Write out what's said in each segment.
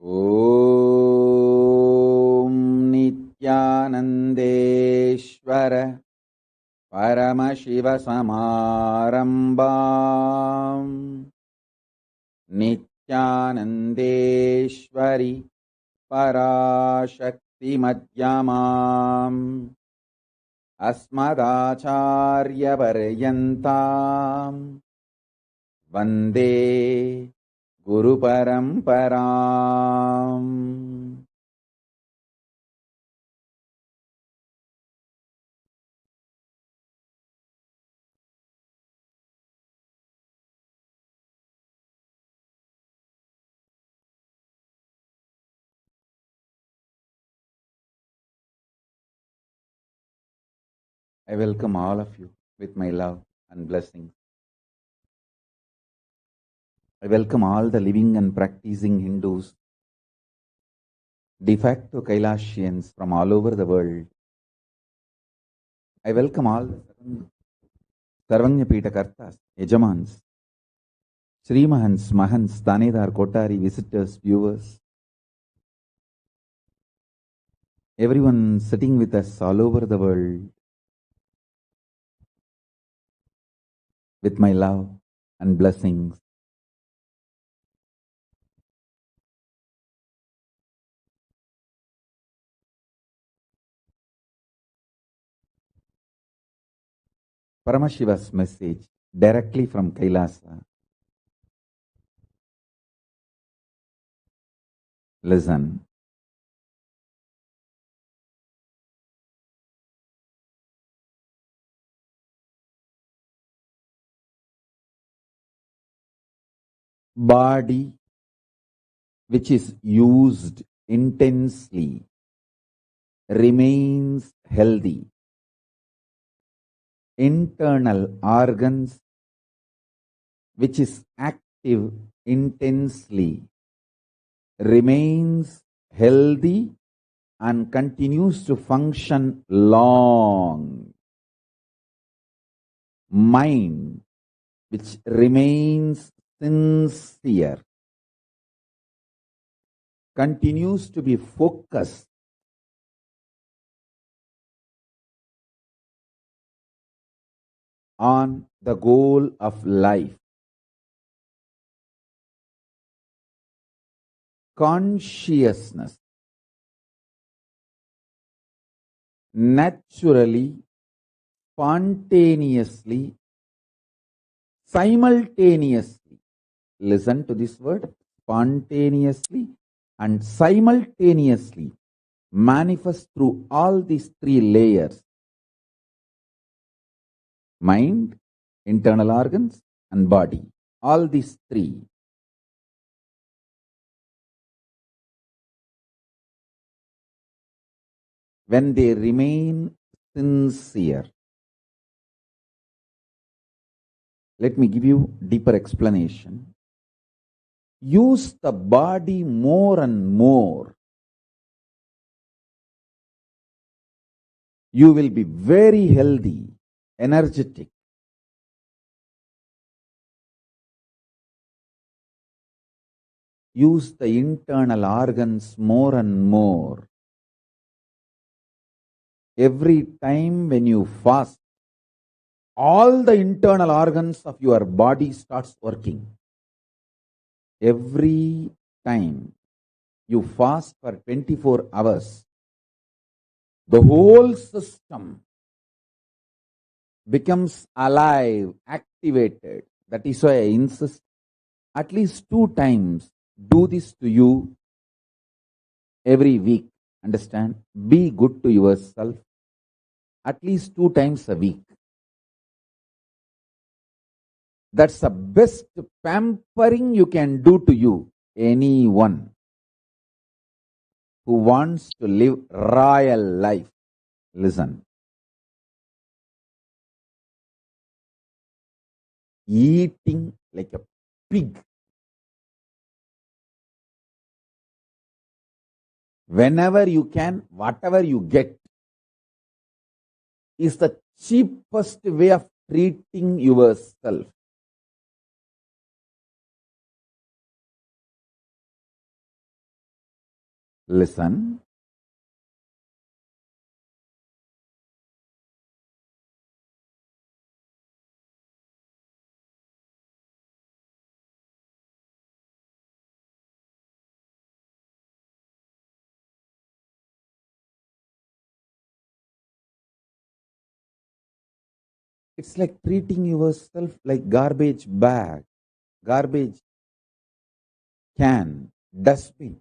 ॐ नित्यानन्देश्वर परमशिवसमारम्भाम् नित्यानन्देश्वरि पराशक्तिमध्यमाम् अस्मदाचार्यपर्यन्ताम् वन्दे गुरुपरम्पराम्. I welcome all of you with my love and blessings. I welcome all the living and practicing Hindus, de facto Kailasians from all over the world. I welcome all the Sarvanyapita Kartas, Yajamans, Srimahans, Mahans, Tanedar, Kotari, visitors, viewers, everyone sitting with us all over the world with my love and blessings. Paramashiva's message directly from Kailasa. Listen. Body which is used intensely remains healthy. Internal organs which is active intensely remains healthy and continues to function long. Mind which remains sincere continues to be focused on the goal of life. Consciousness naturally, spontaneously, simultaneously, listen to this word, spontaneously and simultaneously manifest through all these three layers: mind, internal organs and body. All these three. When they remain sincere. Let me give you deeper explanation. Use the body more and more. You will be very healthy, energetic. Use the internal organs more and more. Every time when you fast, all the internal organs of your body starts working. Every time you fast for 24 hours, the whole system becomes alive, activated. That is why I insist at least 2 times do this to you every week. Understand? Be good to yourself at least 2 times a week. That's the best pampering you can do to you. Anyone who wants to live royal life, listen. Eating like a pig. Whenever you can, whatever you get, is the cheapest way of treating yourself. Listen. It's like treating yourself like garbage bag, garbage can, dustbin.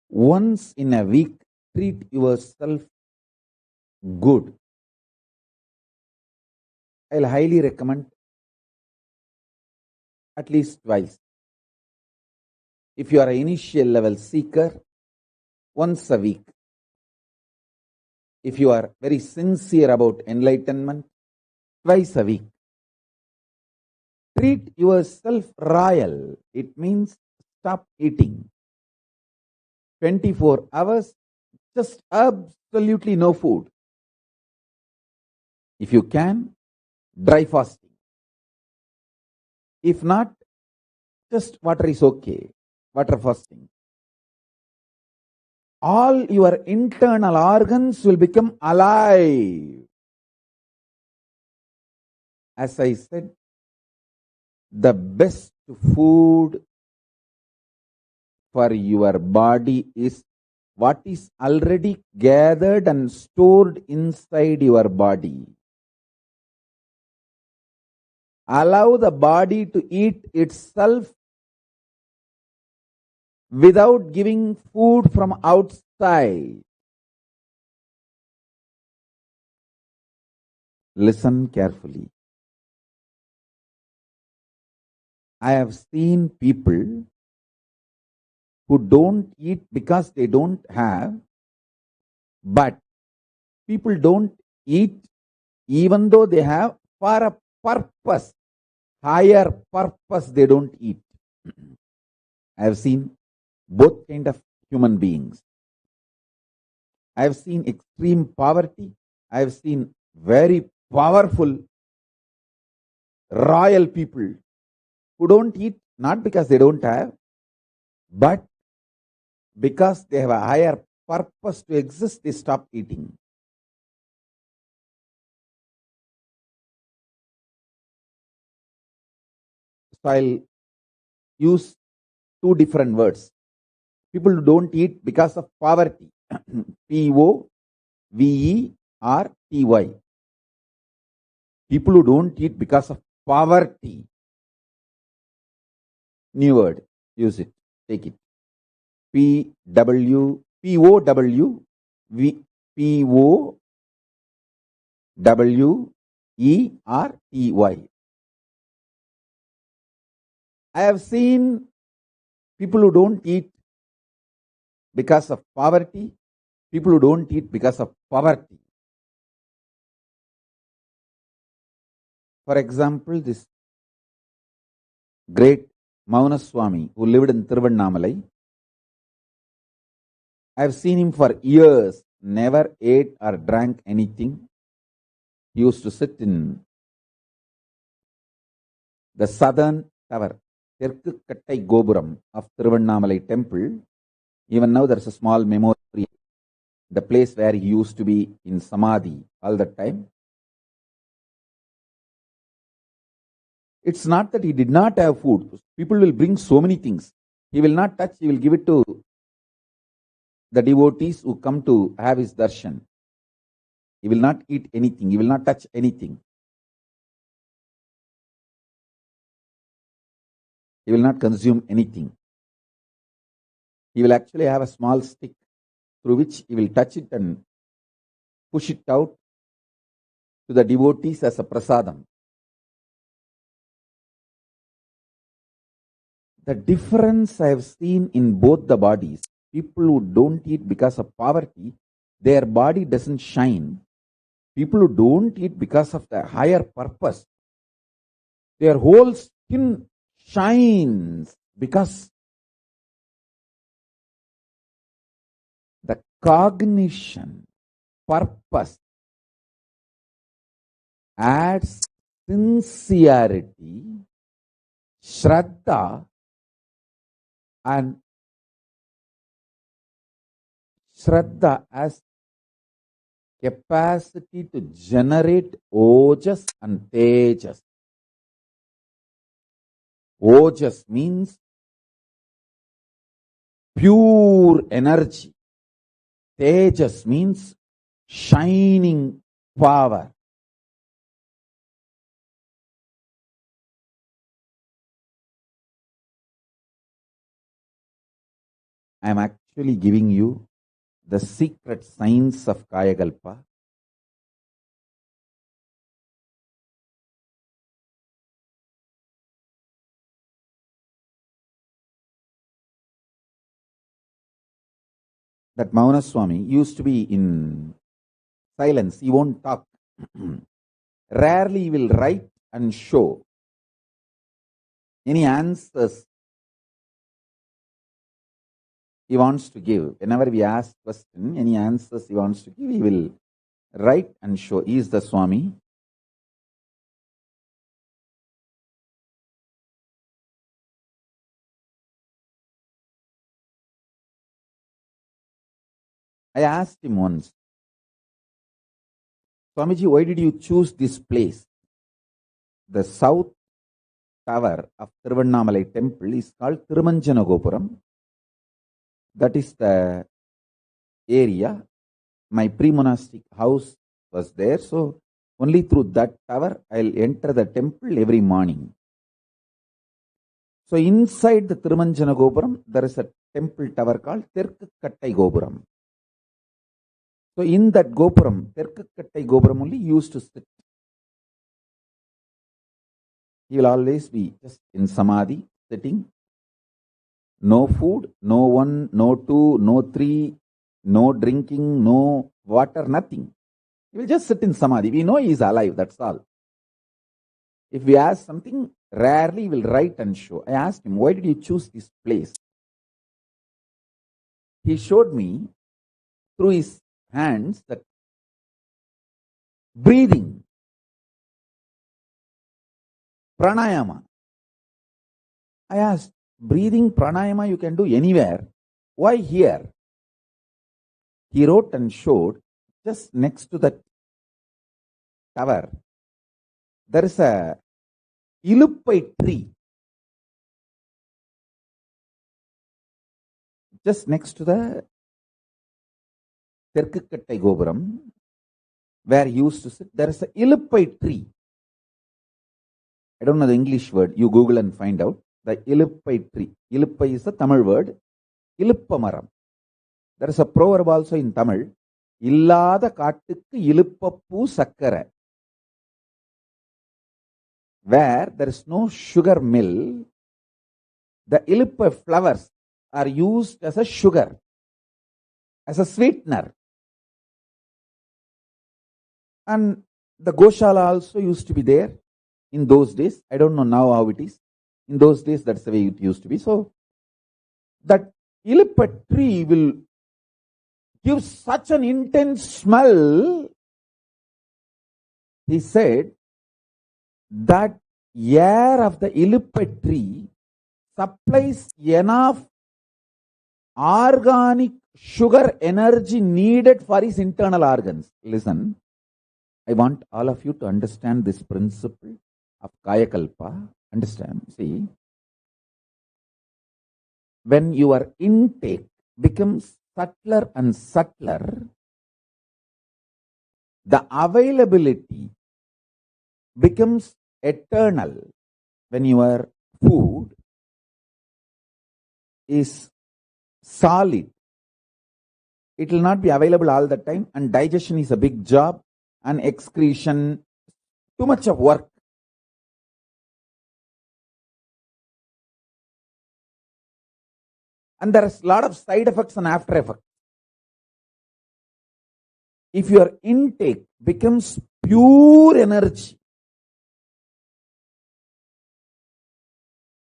Once in a week, treat yourself good. I'll highly recommend at least twice. If you are an initial level seeker, once a week. If you are very sincere about enlightenment, twice a week. Treat yourself royal. It means stop eating. 24 hours, just absolutely no food. If you can, dry fasting. If not, just water is okay. Water fasting. All your internal organs will become alive. As I said, the best food for your body is what is already gathered and stored inside your body. Allow the body to eat itself without giving food from outside. Listen carefully. I have seen people who don't eat because they don't have, but people don't eat even though they have for a purpose, higher purpose they don't eat. I have seen both kind of human beings. I have seen extreme poverty. I have seen very powerful royal people who don't eat not because they don't have, but because they have a higher purpose to exist, they stop eating. So I'll use two different words. People who don't eat because of poverty. P-O-V-E-R-T-Y. People who don't eat because of poverty. New word. Use it. Take it. P-O-W-E-R-T-Y. I have seen people who don't eat because of poverty, people who don't eat because of poverty. For example, this great Mauna Swami who lived in Tiruvannamalai, I have seen him for years, never ate or drank anything. He used to sit in the southern tower, Terkukattai Gopuram of Tiruvannamalai temple. Even now there is a small memorial, the place where he used to be in Samadhi all the time. It's not that he did not have food. People will bring so many things. He will not touch, he will give it to the devotees who come to have his darshan. He will not eat anything, he will not touch anything. He will not consume anything. He will actually have a small stick through which he will touch it and push it out to the devotees as a prasadam. The difference I have seen in both the bodies, people who don't eat because of poverty, their body doesn't shine. People who don't eat because of the higher purpose, their whole skin shines because the cognition, purpose adds sincerity, Shraddha, and Shraddha has capacity to generate ojas and tejas. Ojas means pure energy. Tejas means shining power. I am actually giving you the secret science of Kayakalpa. That Mauna Swami used to be in silence. He won't talk. Rarely he will write and show any answers he wants to give. Whenever we ask question, any answers he wants to give, he will write and show. He is the Swami. I asked him once, Swamiji, why did you choose this place? The south tower of Tiruvannamalai temple is called Tirumanjana Gopuram. That is the area. My pre-monastic house was there, so only through that tower I'll enter the temple every morning. So inside the Tirumanjana Gopuram, there is a temple tower called Terkkattai Gopuram. So in that Gopuram, Terkkattai Gopuram only used to sit. He will always be just in Samadhi, sitting. No food, no one, no two, no three, no drinking, no water, nothing. He will just sit in Samadhi. We know he is alive, that's all. If we ask something, rarely he will write and show. I asked him, why did you choose this place? He showed me through his hands that breathing, pranayama. I asked, breathing, pranayama you can do anywhere. Why here? He wrote and showed just next to that tower, there is a iluppai tree. Just next to the Terkkattai Gopuram, where he used to sit, there is a iluppai tree. I don't know the English word. You Google and find out. The iluppai tree. Iluppai is the Tamil word. Iluppamaram. There is a proverb also in Tamil. Illada kattukku iluppappu sakkara. Where there is no sugar mill, the iluppai flowers are used as a sugar, as a sweetener. And the Goshala also used to be there in those days. I don't know now how it is. In those days, that's the way it used to be. So, that iluppai tree will give such an intense smell. He said that air of the iluppai tree supplies enough organic sugar energy needed for his internal organs. Listen, I want all of you to understand this principle of Kayakalpa. Understand? See, when your intake becomes subtler and subtler, the availability becomes eternal. When your food is solid, it will not be available all the time, and digestion is a big job, and excretion, too much of work. And there is a lot of side effects and after effects. If your intake becomes pure energy,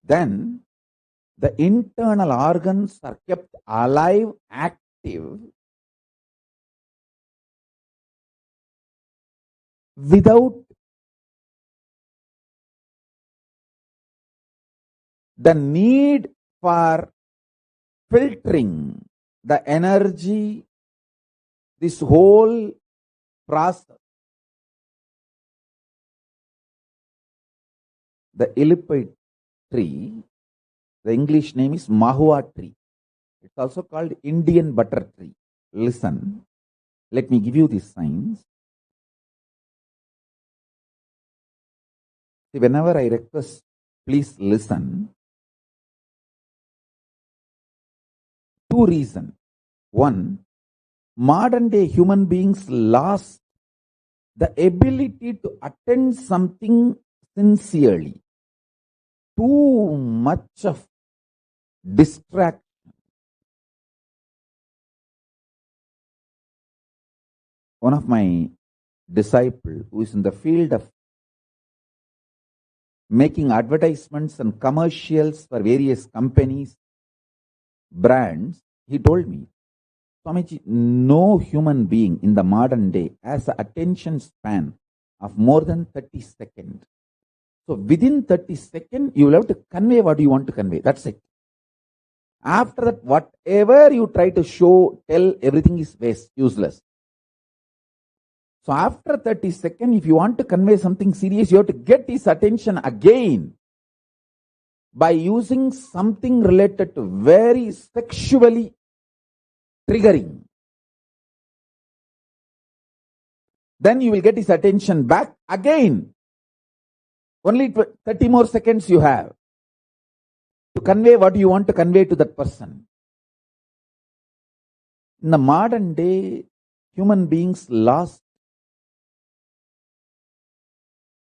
then the internal organs are kept alive, active, without the need for filtering the energy, this whole process. The illipite tree, the English name is Mahua tree. It's also called Indian butter tree. Listen, let me give you these signs. See, whenever I request, please listen. Two reasons. One, modern day human beings lost the ability to attend something sincerely. Too much of distraction. One of my disciples who is in the field of making advertisements and commercials for various companies, brands, he told me, Swamiji, no human being in the modern day has an attention span of more than 30 seconds. So within 30 seconds, you will have to convey what you want to convey. That's it. After that, whatever you try to show, tell, everything is waste, useless. So after 30 seconds, if you want to convey something serious, you have to get his attention again by using something related to very sexually triggering. Then you will get his attention back again. Only 30 more seconds you have to convey what you want to convey to that person. In the modern day, human beings lost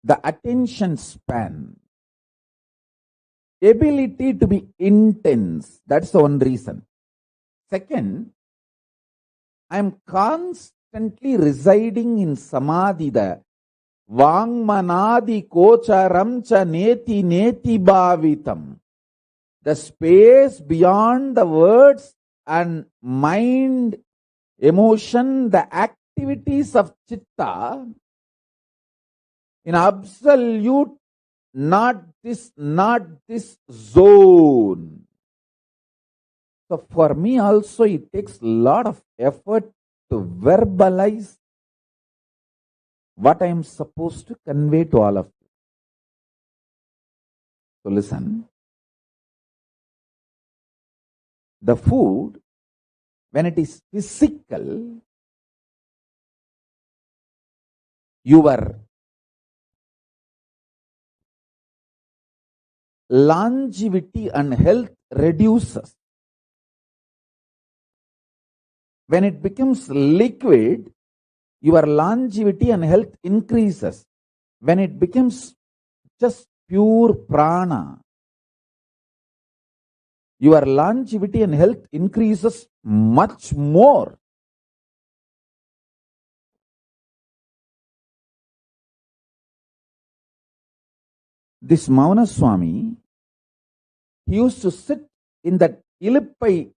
the attention span, ability to be intense. That's the one reason. Second, I am constantly residing in samadhi, the Vangmanadi kocharam cha neti neti bhavitam. The space beyond the words and mind, emotion, the activities of chitta, in absolute, not this zone. So for me also, it takes a lot of effort to verbalize what I am supposed to convey to all of you. So listen. The food, when it is physical, your longevity and health reduces. When it becomes liquid, your longevity and health increases. When it becomes just pure prana, your longevity and health increases much more. This Mauna Swami, he used to sit in that Ilippai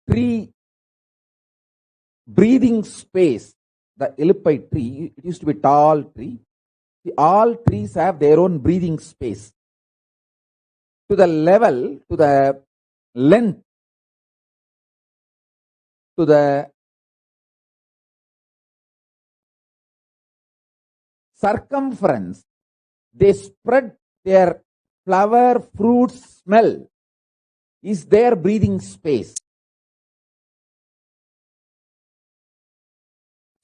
tree breathing space. The Ilippai tree, it used to be a tall tree. All trees have their own breathing space. To the level, to the length, to the circumference, they spread their flower, fruit smell is their breathing space.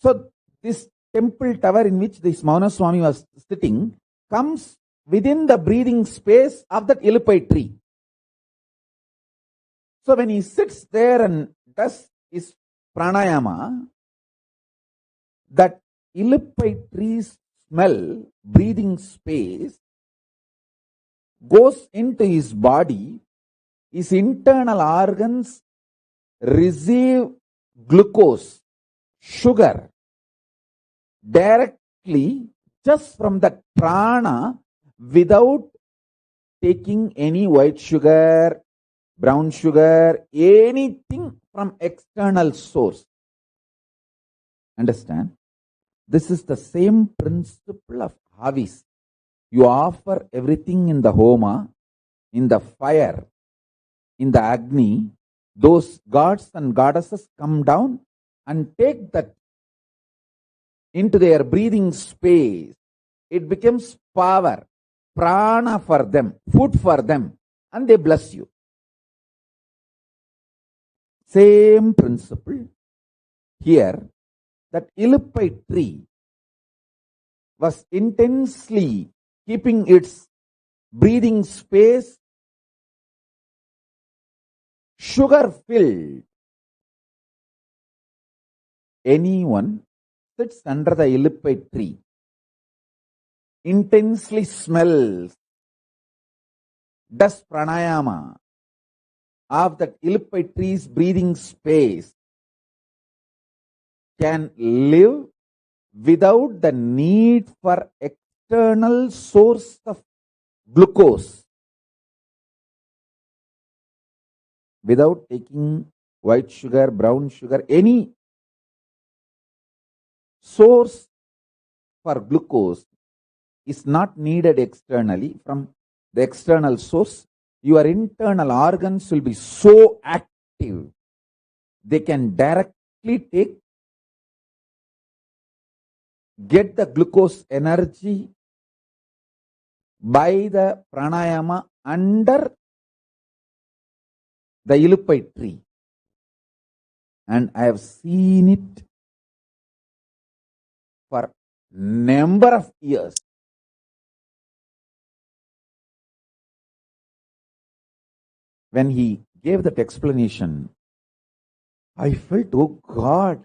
So this temple tower in which this Mauna Swami was sitting comes within the breathing space of that Ilippai tree. So when he sits there and does his pranayama, that Ilippai tree's smell, breathing space, goes into his body, his internal organs receive glucose, sugar, directly just from the prana without taking any white sugar, brown sugar, anything from external source. Understand? This is the same principle of Havis. You offer everything in the Homa, in the fire, in the Agni, those gods and goddesses come down and take that into their breathing space. It becomes power, prana for them, food for them, and they bless you. Same principle here, that Ilippai tree was intensely keeping its breathing space sugar filled. Anyone sits under the Ilippai tree, intensely smells, does pranayama of that Ilippai tree's breathing space, can live without the need for external source of glucose, without taking white sugar, brown sugar, any source for glucose is not needed externally from the external source. Your internal organs will be so active, they can directly get the glucose energy by the pranayama under the Ilippai tree. And I have seen it for number of years. When he gave that explanation, I felt, oh God,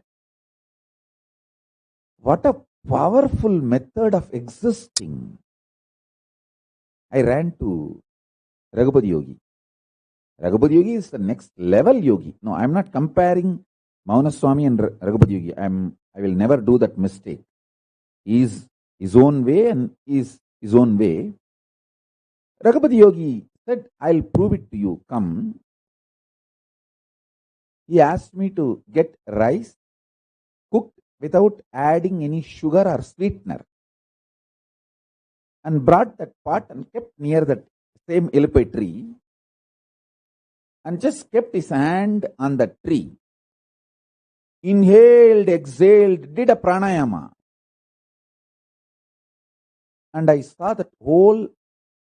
what a powerful method of existing. I ran to Raghupati Yogi. Raghupati Yogi is the next level yogi. No, I'm not comparing Maunaswami and Raghupati Yogi. I will never do that mistake. He is his own way and is his own way. Raghupati Yogi said, I'll prove it to you. Come. He asked me to get rice cooked without adding any sugar or sweetener, and brought that pot and kept near that same Ilippai tree, and just kept his hand on the tree. Inhaled, exhaled, did a pranayama. And I saw that whole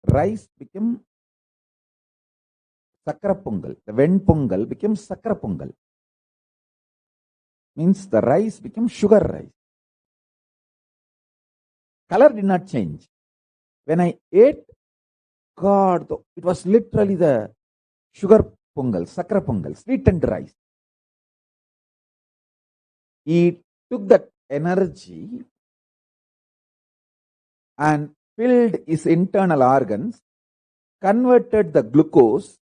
rice became sakra pongal. The ven pongal became sakra pongal. Means the rice became sugar rice. Color did not change. When I ate, God, it was literally the sugar pongal, sakra pongal, sweetened rice. He took that energy and filled his internal organs, converted the glucose,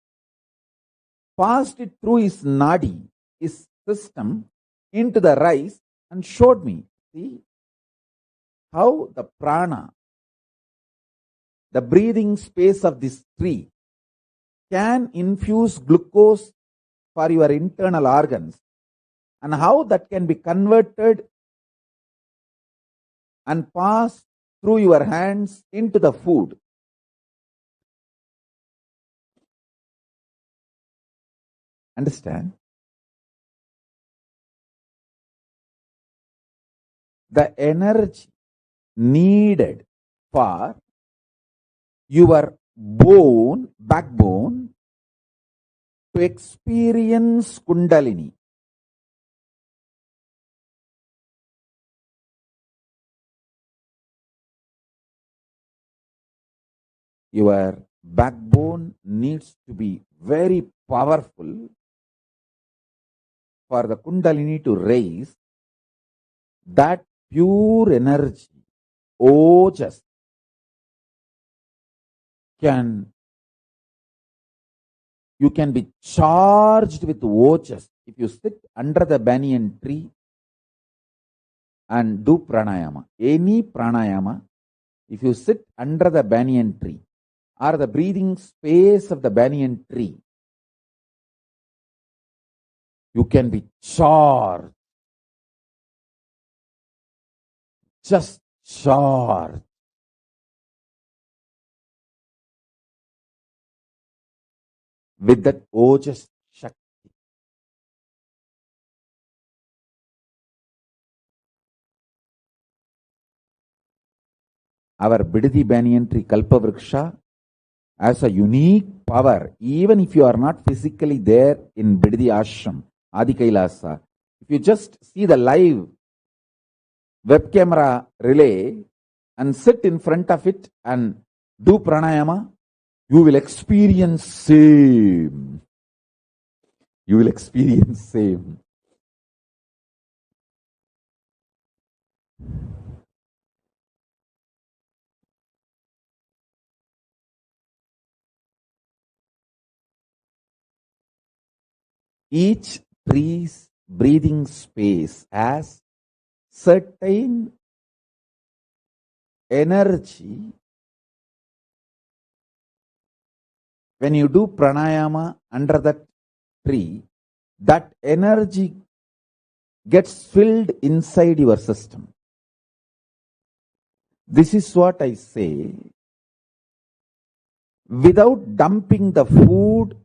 passed it through his nadi, his system, into the rice, and showed me, see, how the prana, the breathing space of this tree, can infuse glucose for your internal organs, and how that can be converted and passed through your hands into the food. Understand? The energy needed for your backbone to experience Kundalini. Your backbone needs to be very powerful for the Kundalini to raise. That pure energy, ojas, you can be charged with ojas if you sit under the banyan tree and do pranayama. Any pranayama, if you sit under the banyan tree or the breathing space of the banyan tree, you can be charged, just charged. with that ojas shakti. Our Bidadi Banyan tree Kalpavriksha has a unique power. Even if you are not physically there in Bidadi Ashram, Adi Kailasa, if you just see the live web camera relay and sit in front of it and do pranayama, you will experience same. You will experience same. Each tree's breathing space has certain energy. When you do pranayama under that tree, that energy gets filled inside your system. This is what I say. Without dumping the food,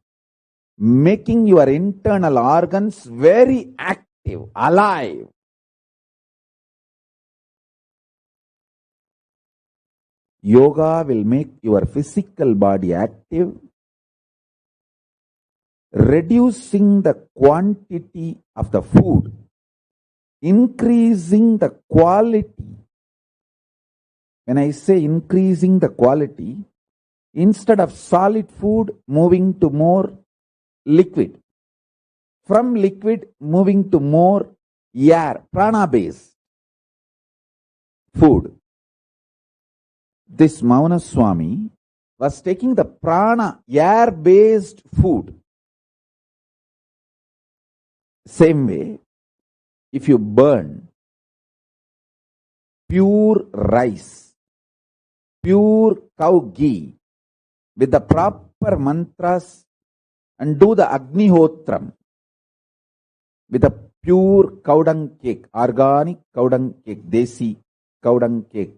making your internal organs very active, alive. Yoga will make your physical body active, reducing the quantity of the food, increasing the quality. When I say increasing the quality, instead of solid food, moving to more liquid. From liquid, moving to more air, prana-based food. This Mauna Swami was taking the prana, air-based food. Same way, if you burn pure rice, pure cow ghee with the proper mantras and do the Agnihotram with a pure cow dung cake, organic cow dung cake, desi cow dung cake.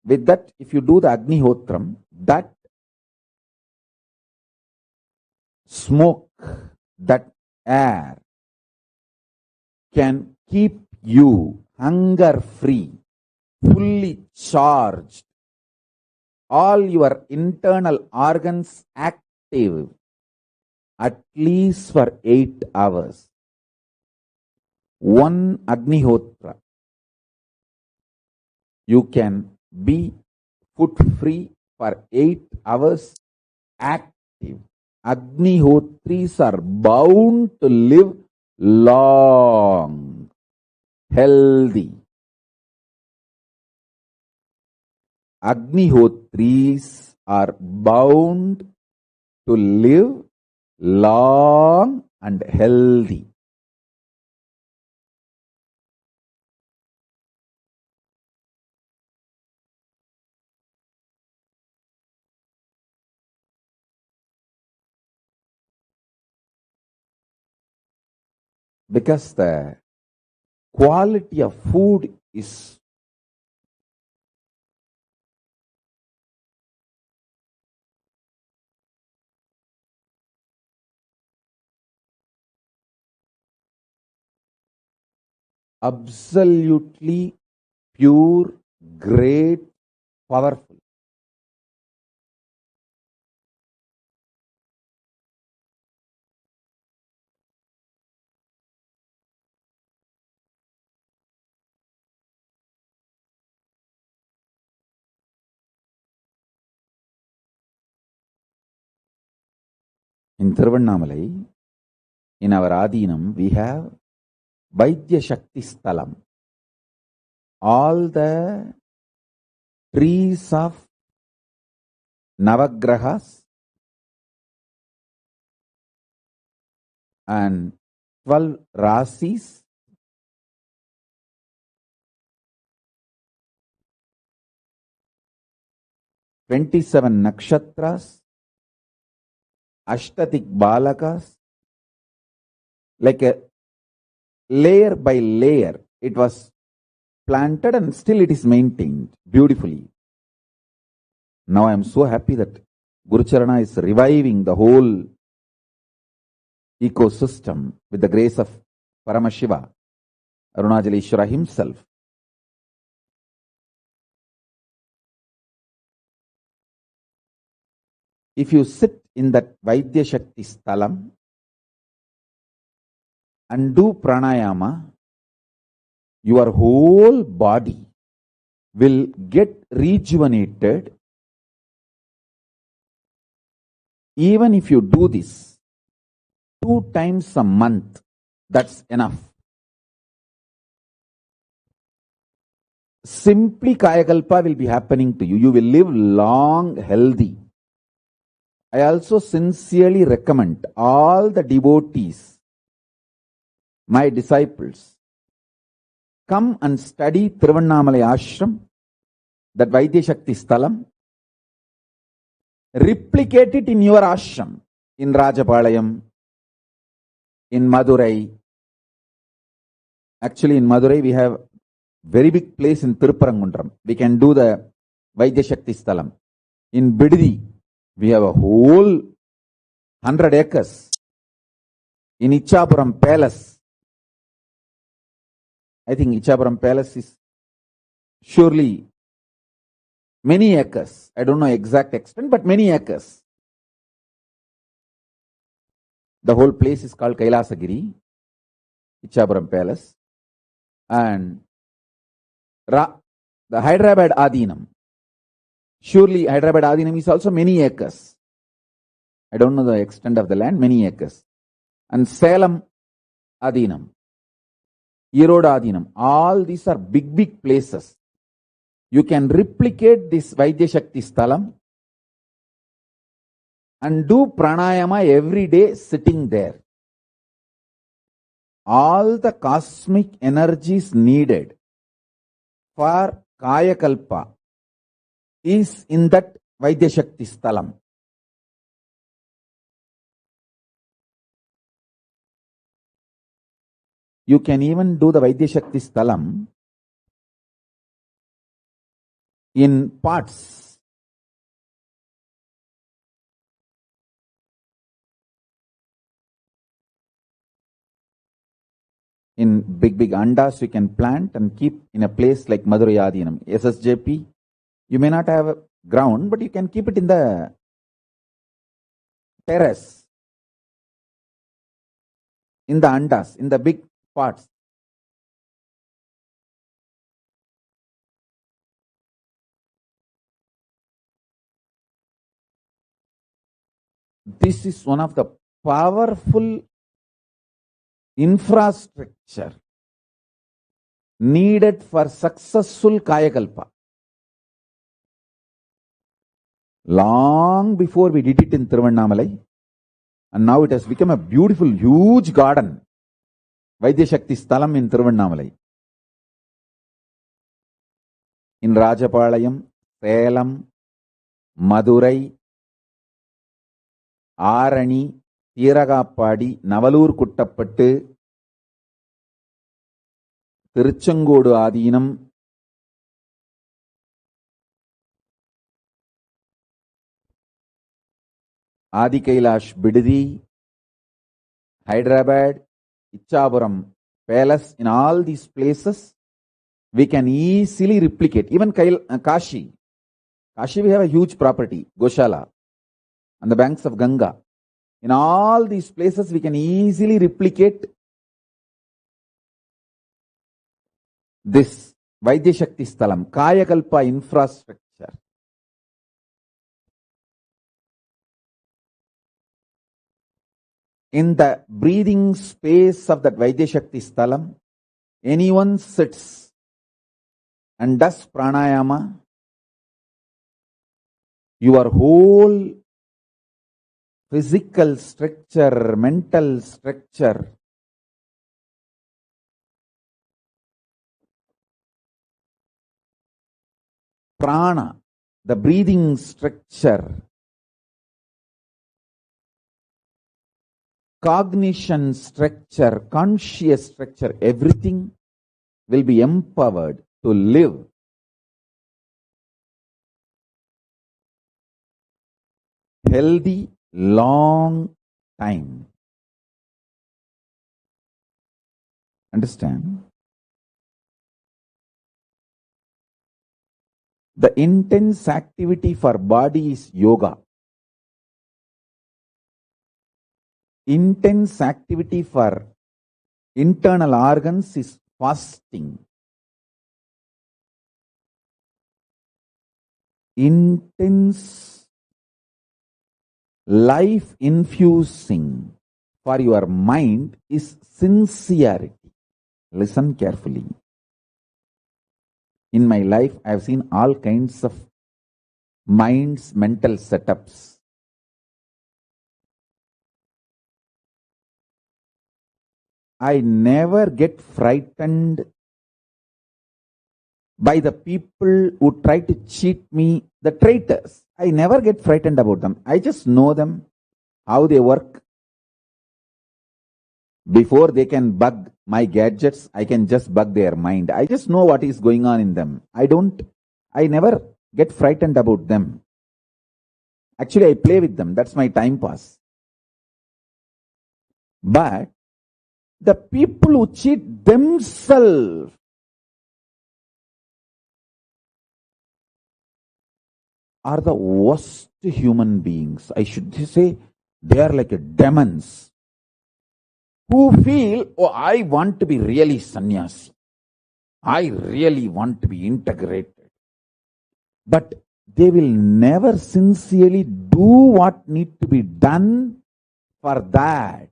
With that, if you do the Agnihotram, that smoke, that air can keep you hunger free, fully charged, all your internal organs active at least for 8 hours. One Agnihotra, you can be food free for 8 hours active. Agnihotris are bound to live long, healthy. Agnihotris are bound to live long and healthy. Because the quality of food is absolutely pure, great, powerful. In Thiruvannamalai, in our Adinam, we have Vaidya Shakti Sthalam. All the trees of Navagrahas and 12 Rasis, "27 Nakshatras, Ashtatik Balakas," like a layer by layer, it was planted and still it is maintained beautifully. Now I am so happy that Guru Charana is reviving the whole ecosystem with the grace of Paramashiva, Arunachaleshwara himself. If you sit in that Vaidya Shakti Sthalam and do pranayama, your whole body will get rejuvenated. Even if you do this 2 times a month, that's enough. Simply Kayakalpa will be happening to you. You will live long, healthy. I also sincerely recommend all the devotees, my disciples, come and study Tiruvannamalai Ashram, that Vaidya Shakti Sthalam. Replicate it in your ashram, in Rajapalayam, in Madurai. Actually, in Madurai, we have very big place in Tirupparangundram. We can do the Vaidya Shakti Sthalam. In Bididi, we have a whole 100 acres. In Ichapuram Palace, I think Ichapuram Palace is surely many acres. I don't know exact extent, but many acres. The whole place is called Kailasa Giri, Ichapuram Palace. And the Hyderabad Adinam. Surely Hyderabad Adinam is also many acres. I don't know the extent of the land, many acres. And Salem Adinam, Erode Adinam, all these are big, big places. You can replicate this Vaidya Shakti Sthalam and do pranayama every day sitting there. All the cosmic energies needed for Kayakalpa is in that Vaidya Shakti Sthalam. You can even do the Vaidya Shakti Sthalam in parts. In big, big andas, you can plant and keep in a place like Madurai Adinam. SSJP, you may not have a ground, but you can keep it in the terrace, in the andas, in the big parts. This is one of the powerful infrastructure needed for successful Kayakalpa. Long before we did it in Tiruvannamalai, and now it has become a beautiful, huge garden. Vaidya Shakti Sthalam in Tiruvannamalai. In Rajapalayam, Salem, Madurai, Arani, Tiragappadi, Navalur Kuttapattu, Tiruchengodu Adinam, Adi Kailash Bididi, Hyderabad, Ichapuram Palace, in all these places, we can easily replicate. Even Kashi. Kashi, we have a huge property, Goshala, on the banks of Ganga. In all these places, we can easily replicate this Vaidya Shakti Sthalam, Kayakalpa infrastructure. In the breathing space of that Vaidya Shakti Sthalam, anyone sits and does pranayama, your whole physical structure, mental structure, prana, the breathing structure, cognition structure, conscious structure, everything will be empowered to live healthy, long time. Understand? The intense activity for body is yoga. Intense activity for internal organs is fasting. Intense life infusing for your mind is sincerity. Listen carefully. In my life, I have seen all kinds of minds, mental setups. I never get frightened by the people who try to cheat me, the traitors. I never get frightened about them. I just know them, how they work. Before they can bug my gadgets, I can just bug their mind. I just know what is going on in them. I never get frightened about them. Actually, I play with them. That's my time pass. But the people who cheat themselves are the worst human beings. I should say they are like demons who feel, oh, I want to be really sannyasi. I really want to be integrated. But they will never sincerely do what needs to be done for that.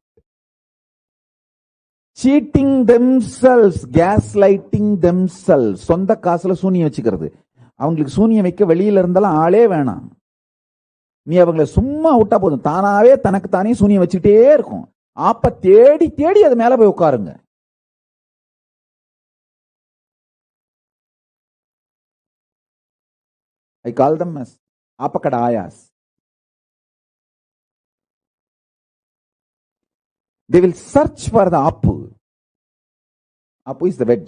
Cheating themselves, gaslighting themselves. சொந்த காசுல சூனியம் வச்சுக்கிறது. அவங்களுக்கு சூனியம் வைக்க வெளியில இருந்தாலும் ஆளே வேணாம். நீ அவங்களை சும்மா விட்டா போதும், தானாவே தனக்கு தானே சூனியம் வச்சுட்டே இருக்கும். ஆப்ப தேடி தேடி அது மேல போய் உட்காருங்க. I call them as apakadayas. They will search for the apu. Apu is the veg.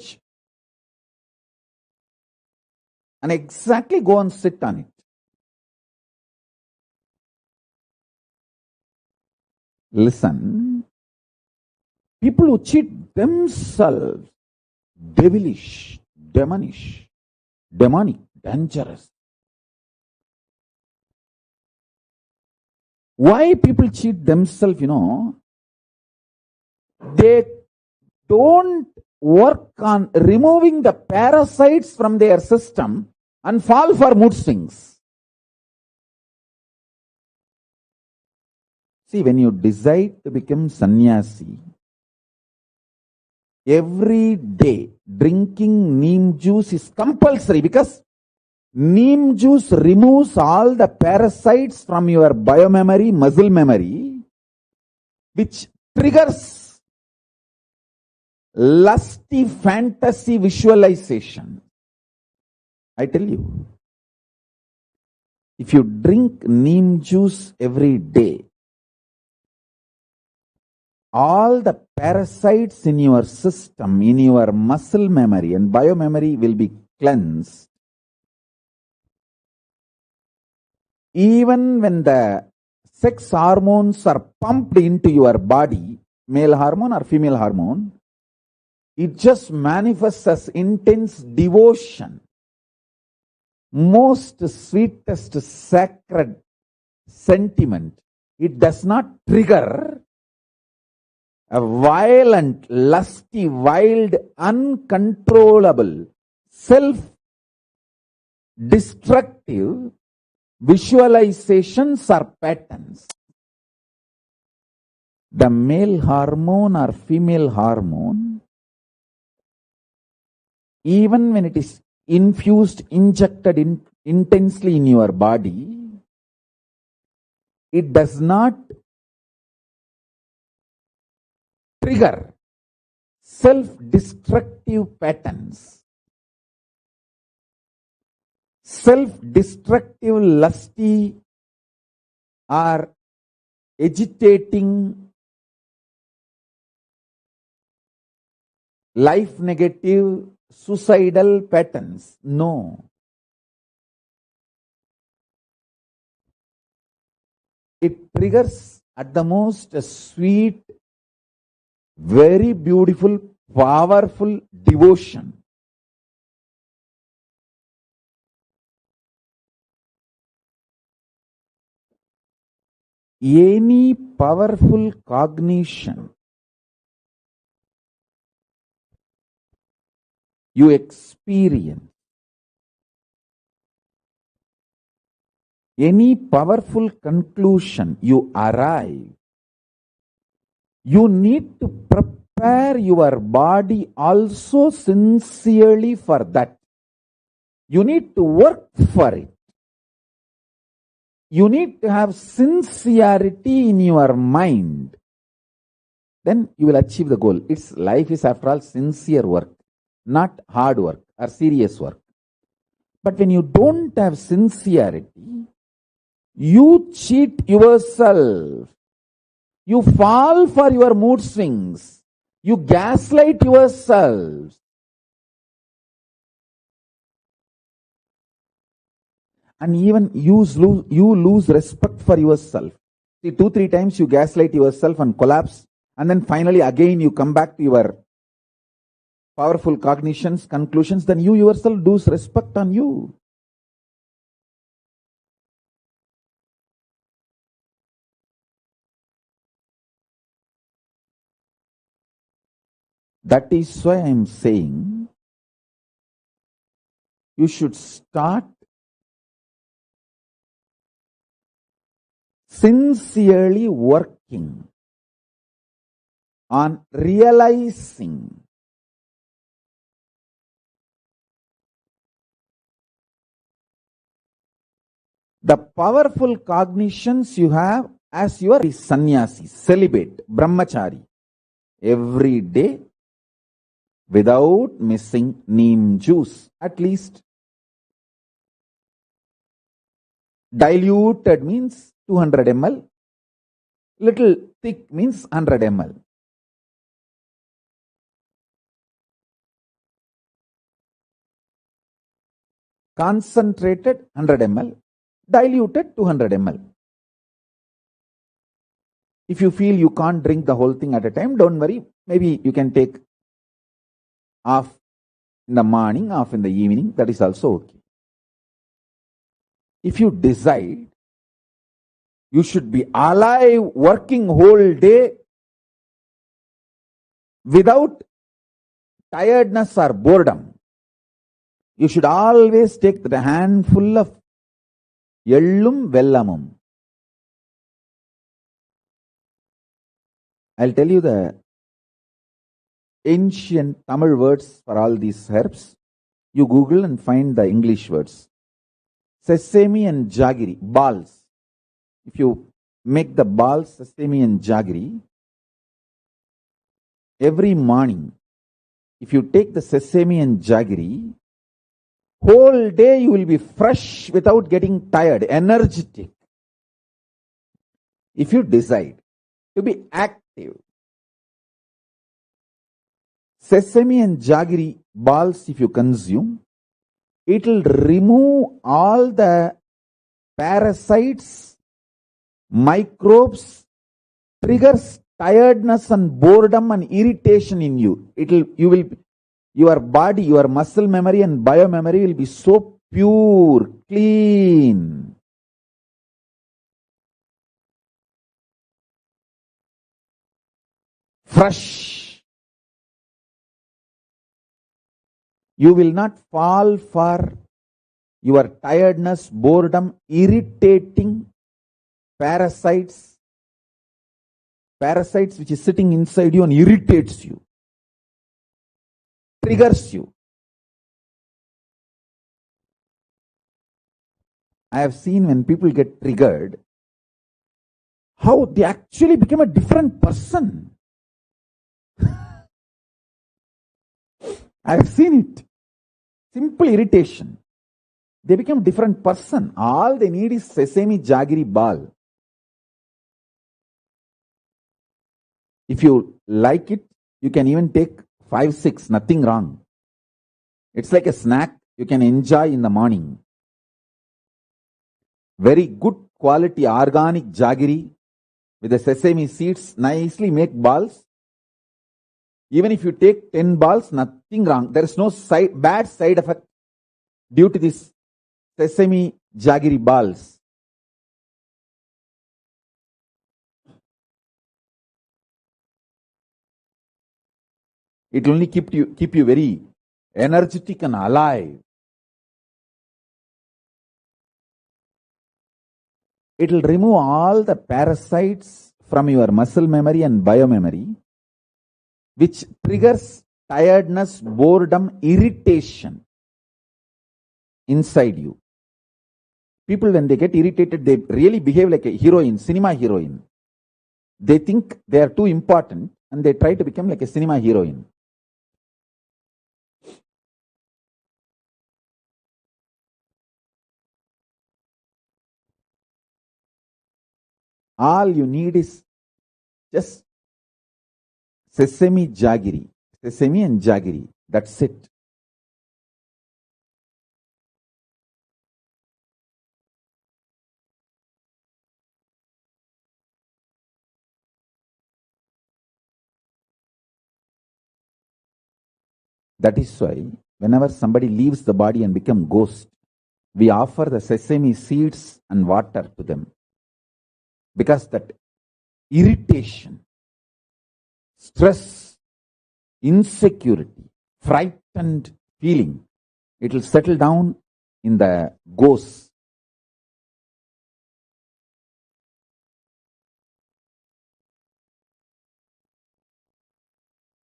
And exactly go and sit on it. Listen, people who cheat themselves, devilish, demonic, dangerous. Why people cheat themselves, they don't work on removing the parasites from their system and fall for mood swings. See, when you decide to become sannyasi, every day drinking neem juice is compulsory, because neem juice removes all the parasites from your biomemory, muscle memory, which triggers lusty fantasy visualization. I tell you, if you drink neem juice every day, all the parasites in your system, in your muscle memory and biomemory will be cleansed. Even when the sex hormones are pumped into your body, male hormone or female hormone, it just manifests as intense devotion. Most sweetest sacred sentiment. It does not trigger a violent, lusty, wild, uncontrollable, self-destructive visualizations or patterns. The male hormone or female hormone, even when it is infused, injected intensely in your body, it does not trigger self-destructive patterns, self-destructive, lusty or agitating, life negative, suicidal patterns. No. It triggers at the most a sweet, very beautiful, powerful devotion. Any powerful cognition you experience, any powerful conclusion you arrive, you need to prepare your body also sincerely for that. You need to work for it. You need to have sincerity in your mind. Then you will achieve the goal. Life is after all sincere work, not hard work or serious work. But when you don't have sincerity, you cheat yourself. You fall for your mood swings. You gaslight yourselves. And even you lose respect for yourself. See, 2-3 times you gaslight yourself and collapse, and then finally again you come back to your powerful cognitions, conclusions, then you yourself lose respect on you. That is why I am saying you should start sincerely working on realizing the powerful cognitions you have as your sannyasi, celibate, brahmachari, every day without missing neem juice, at least. Diluted means 200 ml, little thick means 100 ml. Concentrated 100 ml, diluted 200 ml. If you feel you can't drink the whole thing at a time, don't worry. Maybe you can take half in the morning, half in the evening. That is also okay. If you decide you should be alive, working whole day without tiredness or boredom, you should always take the handful of Yellum Vellamum. I'll tell you the ancient Tamil words for all these herbs. You Google and find the English words. Sesame and jaggery, balls. If you make the balls, sesame and jaggery, every morning, if you take the sesame and jaggery, whole day you will be fresh without getting tired, energetic. If you decide to be active, sesame and jaggery balls, if you consume, it will remove all the parasites, microbes, triggers tiredness and boredom and irritation in you. Your body, your muscle memory and bio memory will be so pure, clean. Fresh. You will not fall for your tiredness, boredom, irritating parasites which is sitting inside you and irritates you, triggers you. I have seen when people get triggered, how they actually become a different person. I have seen it. Simple irritation. They become different person. All they need is sesame jaggery ball. If you like it, you can even take 5-6, nothing wrong. It's like a snack you can enjoy in the morning. Very good quality organic jaggery with the sesame seeds, nicely make balls. Even if you take 10 balls, nothing wrong. There is no bad side effect due to this sesame jaggery balls. It will only keep you very energetic and alive. It will remove all the parasites from your muscle memory and biomemory, which triggers tiredness, boredom, irritation inside you. People, when they get irritated, they really behave like a heroine, cinema heroine. They think they are too important and they try to become like a cinema heroine. All you need is just sesame and jaggery. That's it. That is why whenever somebody leaves the body and become ghost, we offer the sesame seeds and water to them. Because that irritation, stress, insecurity, frightened feeling, it will settle down in the ghost.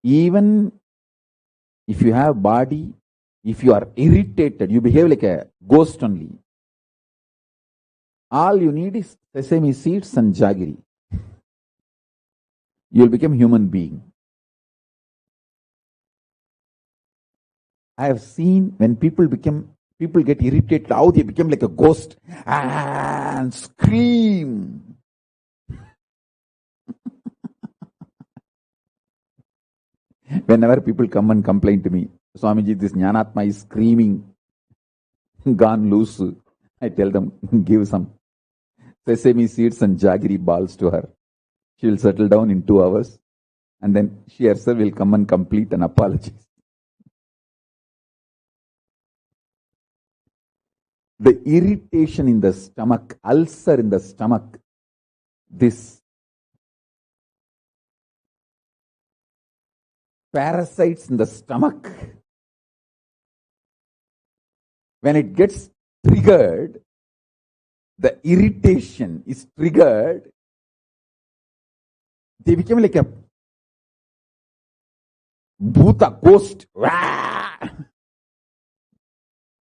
Even if you have body, if you are irritated, you behave like a ghost only. All you need is sesame seeds and jaggery. You will become human being. I have seen when people get irritated, how they become like a ghost and scream. Whenever people come and complain to me, Swamiji, this Jnanatma is screaming, gone loose. I tell them, give some sesame seeds and jaggery balls to her. She will settle down in 2 hours and then she herself will come and complete an apology. The irritation in the stomach, ulcer in the stomach, this parasites in the stomach, when it gets triggered, the irritation is triggered, they become like a bhuta, ghost.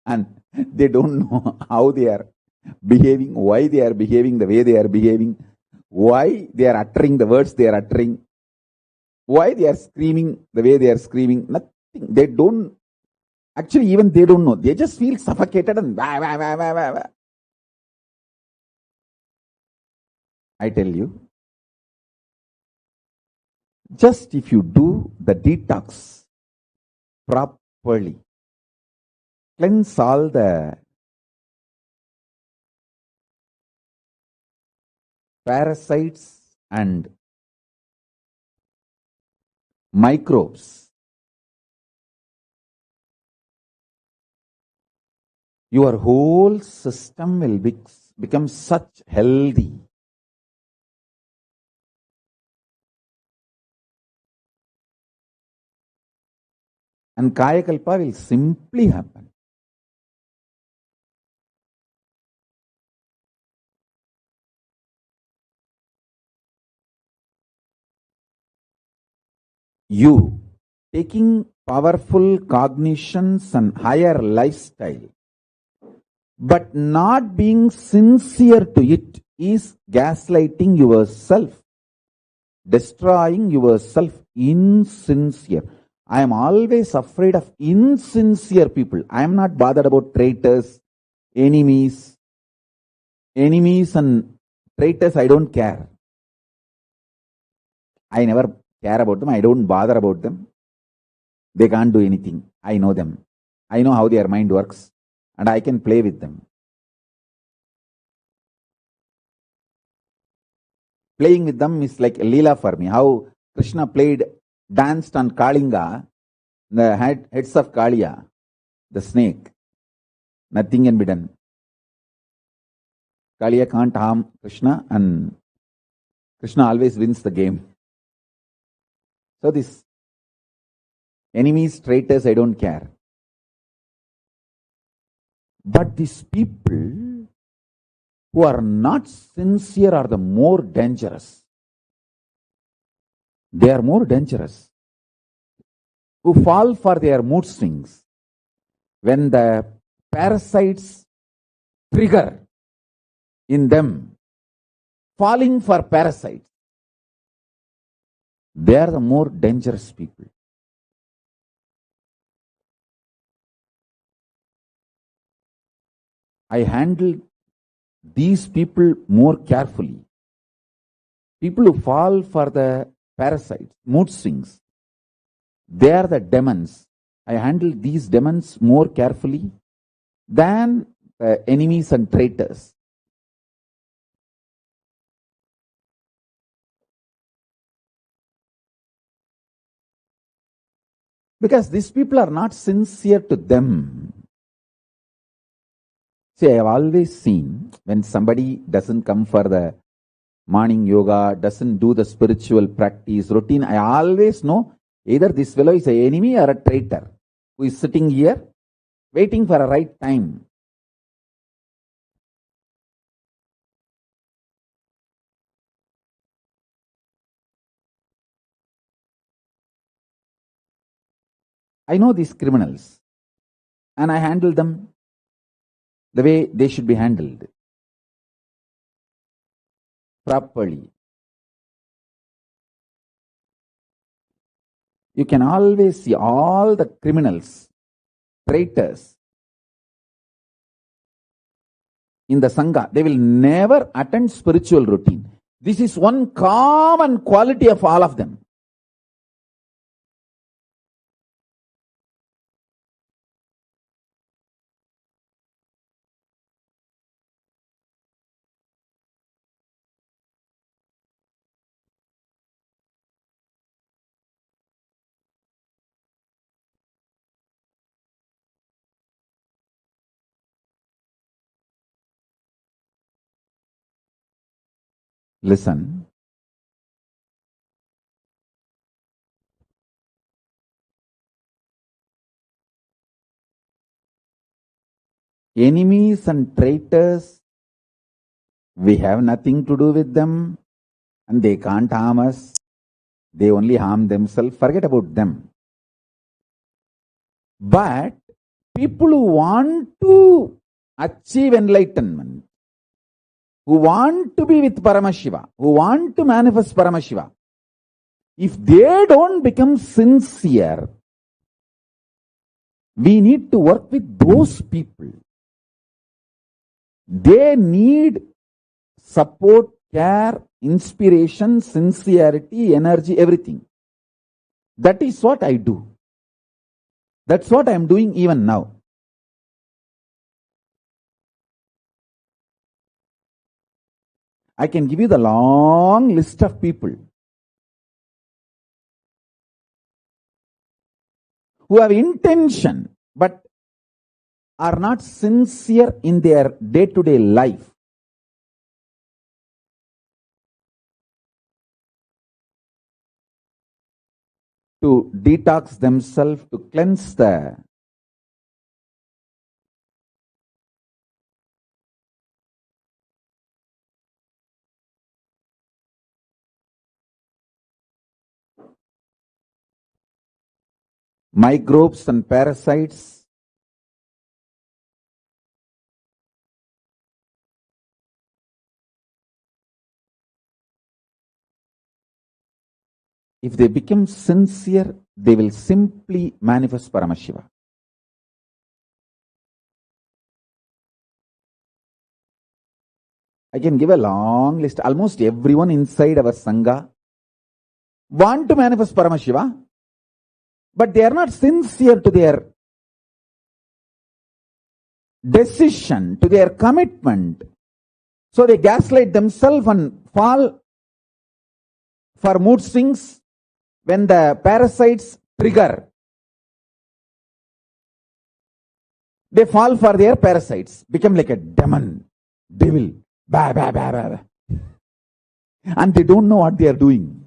And they don't know how they are behaving, why they are behaving the way they are behaving, why they are uttering the words they are uttering, why they are screaming the way they are screaming. Nothing. They don't, actually even they don't know. They just feel suffocated and I tell you, just if you do the detox properly, cleanse all the parasites and microbes, your whole system will become such healthy. And Kaya Kalpa will simply happen. You taking powerful cognitions and higher lifestyle, but not being sincere to it is gaslighting yourself, destroying yourself, insincere. I am always afraid of insincere people. I am not bothered about traitors, enemies and traitors. I don't care. I never care about them. I don't bother about them. They can't do anything. I know them. I know how their mind works and I can play with them. Playing with them is like a leela for me. How Krishna played danced on Kalinga, the heads of Kaliya, the snake. Nothing can be done. Kaliya can't harm Krishna, and Krishna always wins the game. So this enemies, traitors, I don't care. But these people who are not sincere are the more dangerous. They are more dangerous. Who fall for their mood swings. When the parasites trigger in them, falling for parasites, they are the more dangerous people. I handle these people more carefully. People who fall for the parasites, mood swings, they are the demons. I handle these demons more carefully than the enemies and traitors. Because these people are not sincere to them. See, I have always seen when somebody doesn't come for the morning yoga, doesn't do the spiritual practice routine, I always know either this fellow is an enemy or a traitor who is sitting here waiting for a right time. I know these criminals and I handle them the way they should be handled. Properly. You can always see all the criminals, traitors in the Sangha. They will never attend spiritual routine. This is one common quality of all of them. Listen. Enemies and traitors, we have nothing to do with them and they can't harm us. They only harm themselves. Forget about them. But people who want to achieve enlightenment, who want to be with Paramashiva, who want to manifest Paramashiva, if they don't become sincere, we need to work with those people. They need support, care, inspiration, sincerity, energy, everything. That is what I do. That's what I am doing even now. I can give you the long list of people who have intention but are not sincere in their day-to-day life. To detox themselves, to cleanse the microbes and parasites. If they become sincere, they will simply manifest Paramashiva. I can give a long list. Almost everyone inside our Sangha want to manifest Paramashiva, but they are not sincere to their decision, to their commitment. So they gaslight themselves and fall for mood swings, when the parasites trigger, they fall for their parasites, become like a demon, devil, bah, bah, bah, bah, bah. And they don't know what they are doing.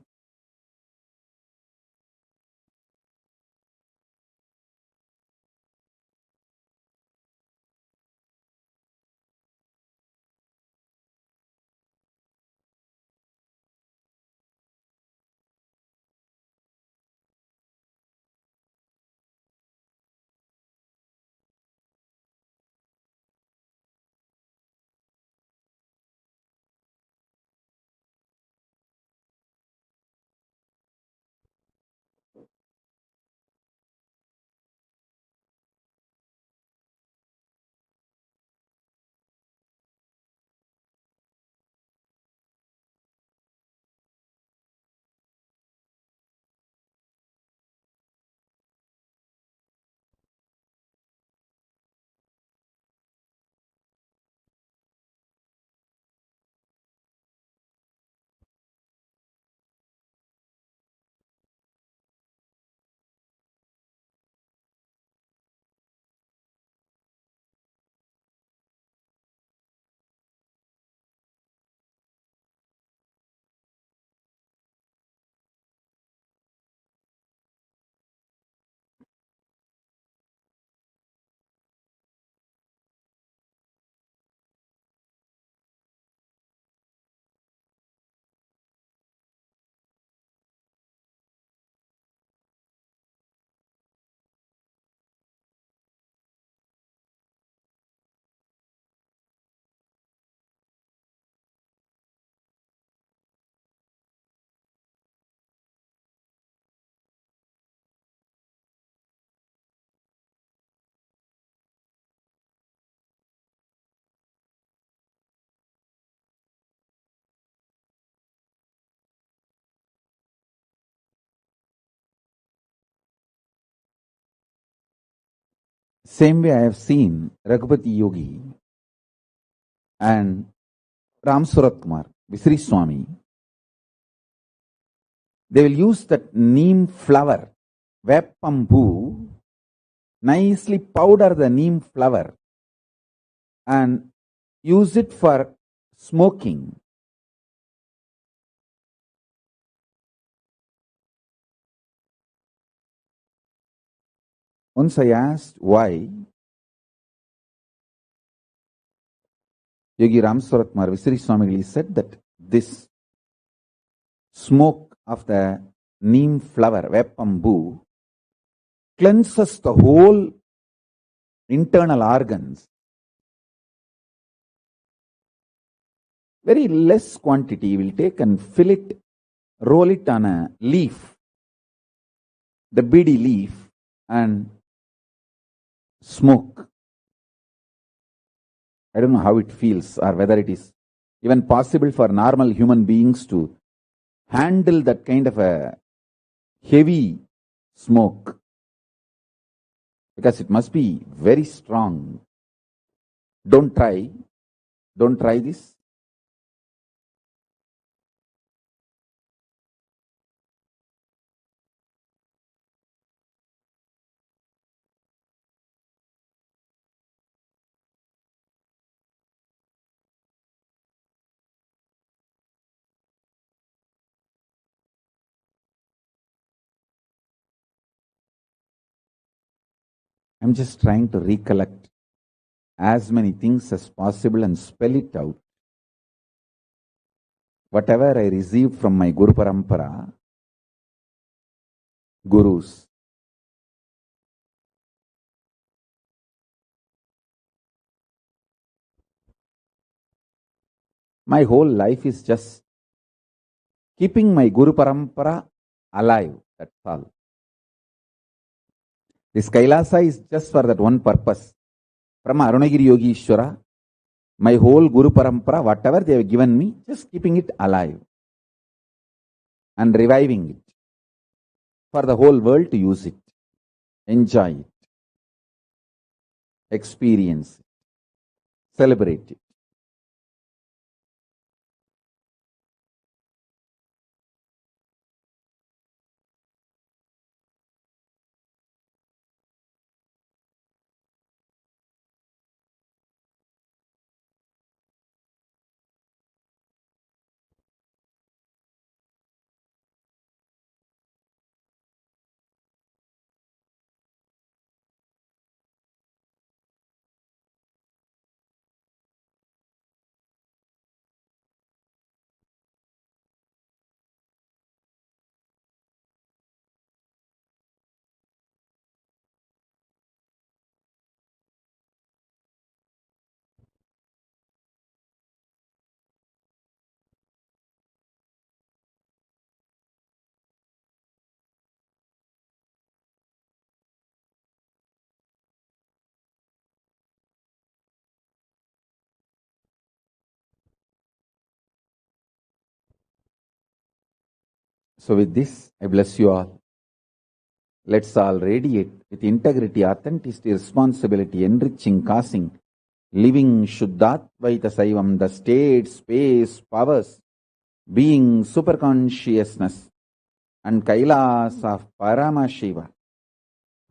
Same way I have seen Raghupati Yogi and Ram Surat Kumar, Visri Swami. They will use that neem flower, Vepambu, nicely powder the neem flower and use it for smoking. Once I asked why, Yogi Ram Surat Kumar, Visri Swami said that this smoke of the neem flower, Vepambu, cleanses the whole internal organs. Very less quantity you will take and fill it, roll it on a leaf, the beedi leaf, and smoke. I don't know how it feels or whether it is even possible for normal human beings to handle that kind of a heavy smoke, because it must be very strong. Don't try this. I'm just trying to recollect as many things as possible and spell it out. Whatever I received from my Guru Parampara, Gurus, my whole life is just keeping my Guru Parampara alive. That's all. This Kailasa is just for that one purpose. From Arunagiri Yogi Ishwara, my whole Guru Parampara, whatever they have given me, just keeping it alive and reviving it for the whole world to use it, enjoy it, experience it, celebrate it. So with this, I bless you all. Let's all radiate with integrity, authenticity, responsibility, enriching, causing, living Shuddhatvaita Saivam, the state, space, powers, being superconsciousness, and Kailasa of Paramashiva.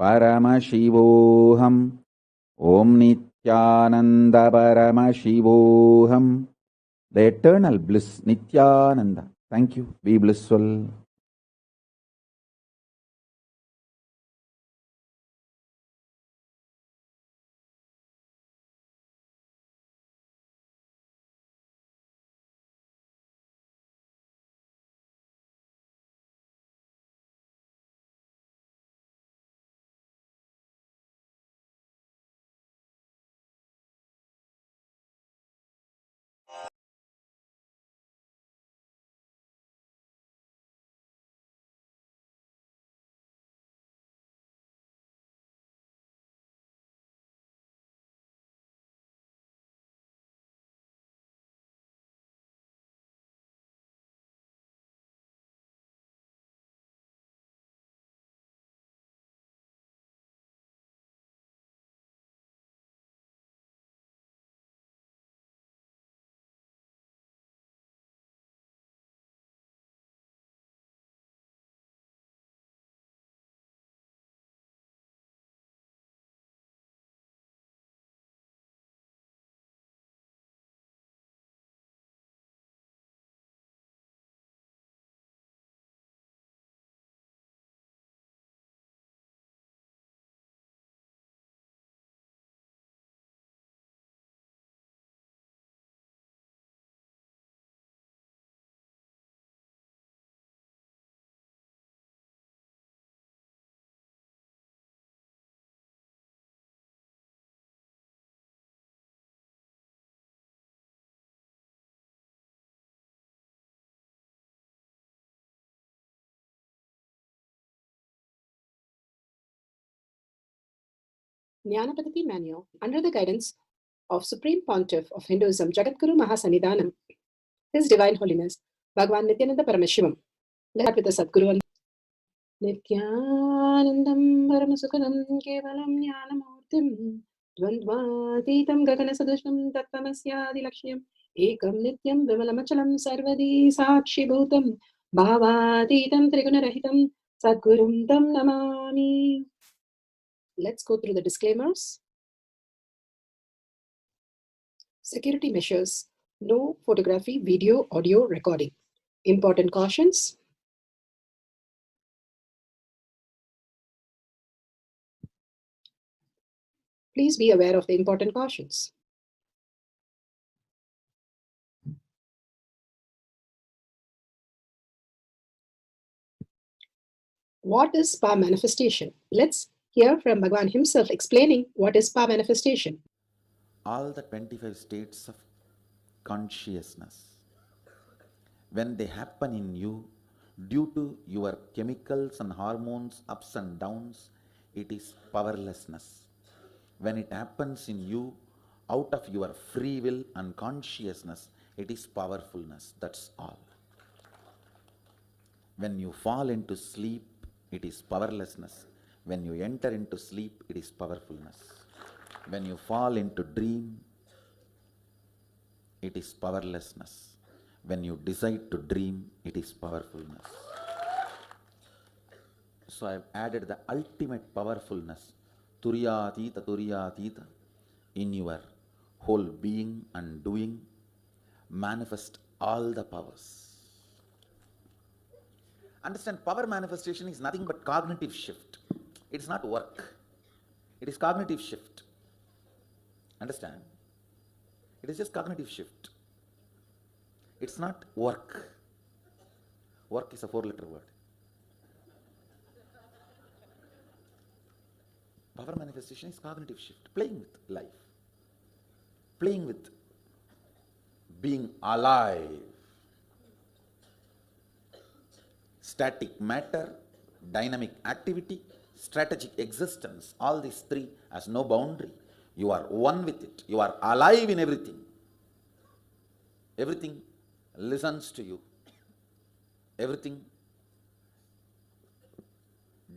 Paramashivoham. Om Nithyananda Paramashivoham. The eternal bliss, Nithyananda. Thank you. Be blissful. Jnanapadati Manual, under the guidance of Supreme Pontiff of Hinduism, Jagadguru Mahasannidhanam, His Divine Holiness, Bhagavan Nithyananda Paramashivam. Let's start with the Sadguru. Nithyanandam Paramasukhanam Kevalam Jnanamurtim Dvandvatitam Gaganasadushnam Tattvamasyaadilakshmyam Ekam Nityam Vimalamachalam Sarvadi Sakshibhutam Bhavatitam Trigunarahitam Sadgurum Tam Namami. Let's go through the disclaimers. Security measures. No photography, video, audio recording. Important cautions. Please be aware of the important cautions. What is power manifestation? Let's hear from Bhagavan himself explaining what is power manifestation. All the 25 states of consciousness, when they happen in you, due to your chemicals and hormones ups and downs, it is powerlessness. When it happens in you, out of your free will and consciousness, it is powerfulness. That's all. When you fall into sleep, it is powerlessness. When you enter into sleep, it is powerfulness. When you fall into dream, it is powerlessness. When you decide to dream, it is powerfulness. So I've added the ultimate powerfulness, Turyatita, in your whole being and doing. Manifest all the powers. Understand, power manifestation is nothing but cognitive shift. It's not work. It is cognitive shift. Understand? It is just cognitive shift. It's not work. Work is a 4-letter word. Power manifestation is cognitive shift. Playing with life. Playing with being alive. Static matter, dynamic activity, strategic existence, all these three has no boundary. You are one with it. You are alive in everything. Everything listens to you. Everything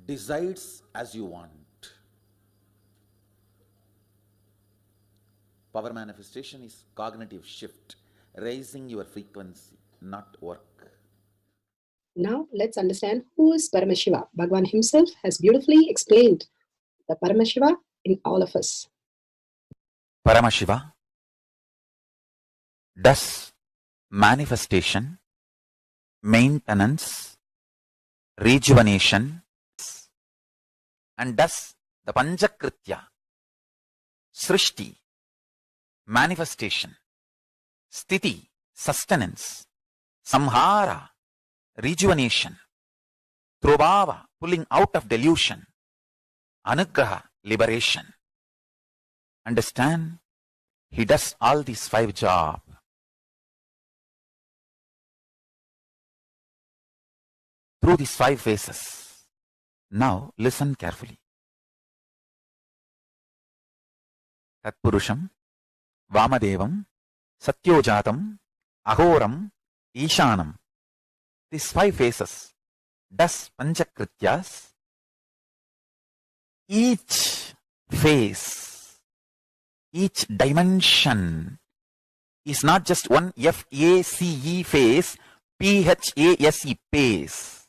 decides as you want. Power manifestation is cognitive shift, raising your frequency, not work. Now let's understand who is Paramashiva. Bhagwan himself has beautifully explained the Paramashiva in all of us. Paramashiva does manifestation, maintenance, rejuvenation, and does the Panchakritya, Srishti, manifestation, Sthiti, sustenance, Samhara, rejuvenation, Trobhava, pulling out of delusion, Anugraha, liberation. Understand? He does all these 5 jobs. Through these 5 phases. Now listen carefully. Tatpurusham, Vamadevam, Satyojatam, Ahoram, Ishanam. These 5 phases does Panchakrityas. Each phase, each dimension is not just one F-A-C-E phase, P-H-A-S-E phase.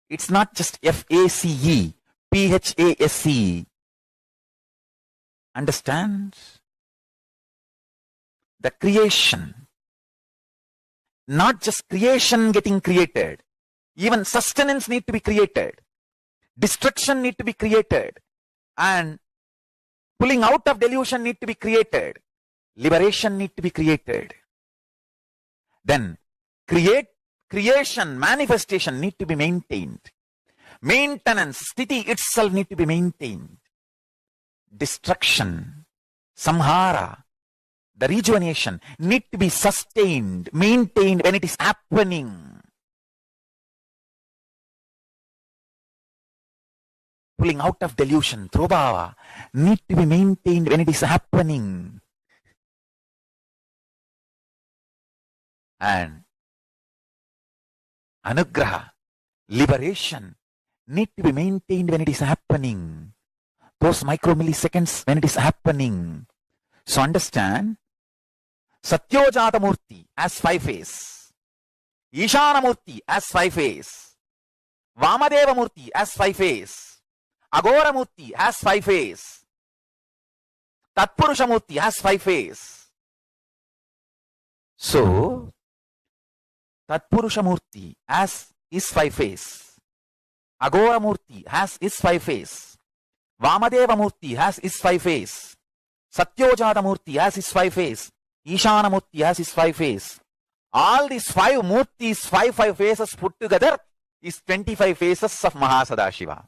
It's not just F-A-C-E, P-H-A-S-E. Understand? The creation, not just creation getting created, even sustenance need to be created, destruction need to be created, and pulling out of delusion need to be created, liberation need to be created. Then creation, manifestation need to be maintained. Maintenance, sthiti itself need to be maintained. Destruction, samhara, the rejuvenation need to be sustained, maintained when it is happening. Pulling out of delusion, trobhava, need to be maintained when it is happening. And anugraha, liberation, need to be maintained when it is happening. Those micromilliseconds when it is happening. So understand, Satyojata Murti as 5 phase, Ishana Murti as 5 phase, Vamadeva Murti as 5 phase, Agora Murti has 5 phase, Tatpurusha Murti has 5 phase. So, Tatpurusha Murti has is 5 phase, Agora Murti has is 5 phase, Vamadeva Murti has is 5 phase, Satyojata Murti has his 5 phase, Ishana Murti has his 5 phase. All these 5 Murtis, 5 phases put together is 25 phases of Mahasadashiva.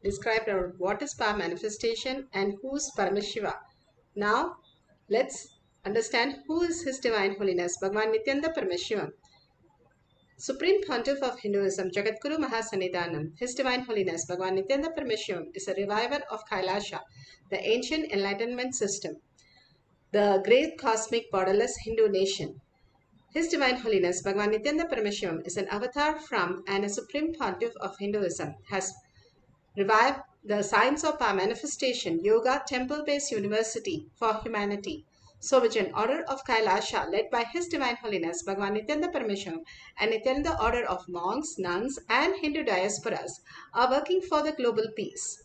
Described our what is power manifestation and who's Paramashiva. Now let's understand who is His Divine Holiness Bhagwan Nithyananda Paramashivam. Supreme Pontiff of Hinduism, Jagadguru Mahasannidhanam, His Divine Holiness Bhagwan Nithyananda Paramashivam is a reviver of Kailasa, the ancient Enlightenment system, the great cosmic borderless Hindu nation. His Divine Holiness Bhagwan Nithyananda Paramashivam is an avatar from and a Supreme Pontiff of Hinduism, has revived the science of power manifestation, yoga, temple-based university for humanity. So which an order of Kailasa led by His Divine Holiness Bhagwan Nithyananda Paramashivam and Nithyananda order of monks, nuns and Hindu diasporas are working for the global peace.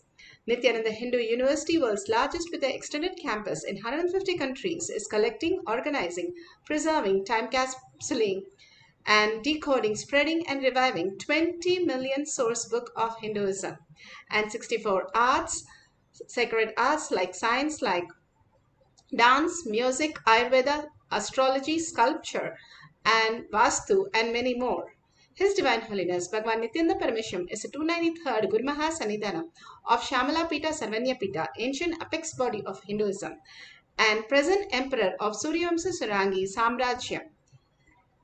Nithyananda Hindu University, world's largest with an extended campus in 150 countries, is collecting, organizing, preserving, time capsuling and decoding, spreading and reviving 20 million source book of Hinduism and 64 arts, sacred arts like science, like dance, music, Ayurveda, astrology, sculpture, and Vastu, and many more. His Divine Holiness Bhagwan Nithyananda Paramashivam is a 293rd Guru Mahasannidhanam of Shamala Pita Sarvanya Pita, ancient apex body of Hinduism, and present emperor of Suryavamsa Sarangi Samrajya.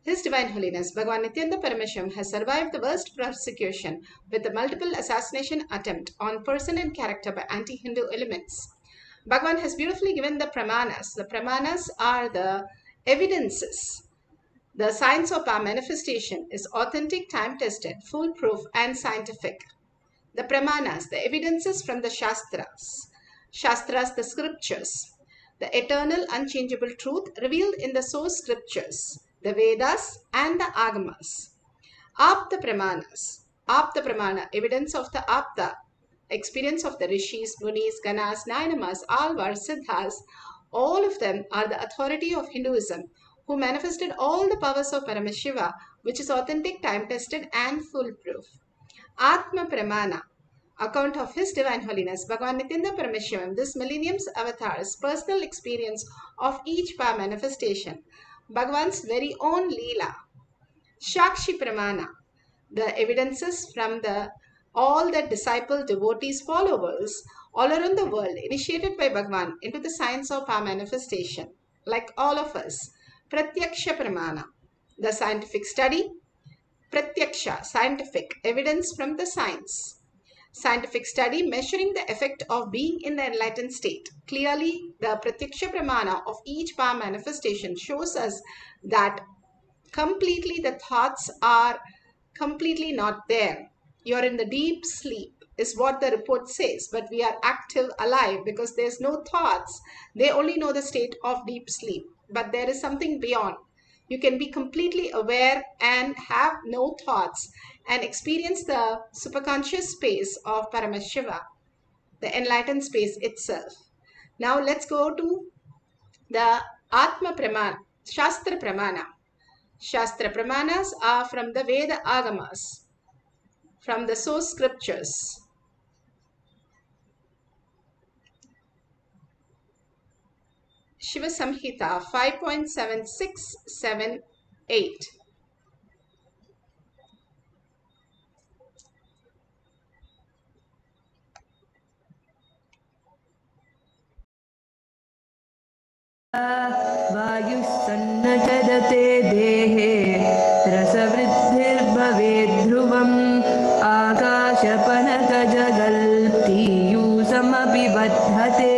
His Divine Holiness Bhagwan Nithyananda Paramashivam has survived the worst persecution with the multiple assassination attempt on person and character by anti-Hindu elements. Bhagwan has beautifully given the pramanas. The pramanas are the evidences The science of our manifestation is authentic, time-tested, foolproof, and scientific. The pramanas, the evidences from the Shastras, the scriptures, the eternal, unchangeable truth revealed in the source scriptures, the Vedas and the Agamas. Apta Pramana, evidence of the Apta, experience of the Rishis, Munis, Ganas, Nainamas, Alvars, Siddhas, all of them are the authority of Hinduism who manifested all the powers of Paramashiva, which is authentic, time-tested and foolproof. Atma Pramana, account of His Divine Holiness, Bhagavan Nithyananda Paramashivam, this millennium's avatar's personal experience of each power manifestation, Bhagavan's very own Leela. Shakshi Pramana, the evidences from all the disciple devotees followers all around the world initiated by Bhagavan into the science of our manifestation, like all of us. Pratyaksha Pramana, the scientific study. Pratyaksha, scientific evidence from the science. Scientific study measuring the effect of being in the enlightened state. Clearly, the Pratyaksha Pramana of each power manifestation shows us that completely the thoughts are completely not there. You're in the deep sleep is what the report says, but we are active, alive, because there's no thoughts. They only know the state of deep sleep, but there is something beyond. You can be completely aware and have no thoughts and experience the superconscious space of Paramashiva, the enlightened space itself. Now let's go to the Atma Pramana, Shastra Pramana. Shastra Pramanas are from the Veda Agamas, from the source scriptures. Shiva Samhita 5.7678. वायुः सन्नचरते देहे रसवृद्धिर्भवेद् ध्रुवम् आकाशपनकजगल्तीयूसमपि बध्यते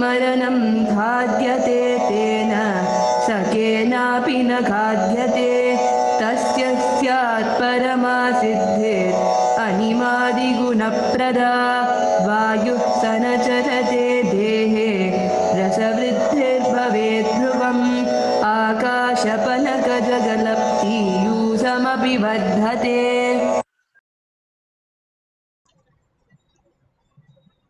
मरणं खाद्यते तेन स केनापि न खाद्यते तस्य स्यात् परमा सिद्धिर् अनिमादिगुणप्रदा वायुः सनचरते देहे रसवृद्धिर्भवेद् ध्रुवम् आकाशपनकजगलप्तीयूसमपि बध्यते.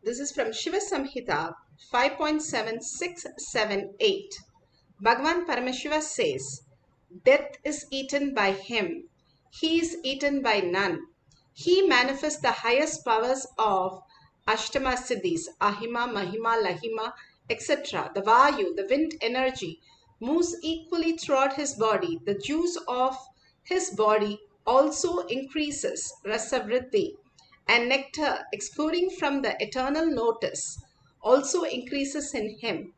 This is from Shiva Samhita 5.7678. Bhagavan Paramashiva says, death is eaten by him. He is eaten by none. He manifests the highest powers of Ashtama Siddhis, Ahima, Mahima, Lahima, etc. The Vayu, the wind energy, moves equally throughout his body. The juice of his body also increases, Rasa Vriddhi, and nectar exploding from the eternal lotus also increases in him.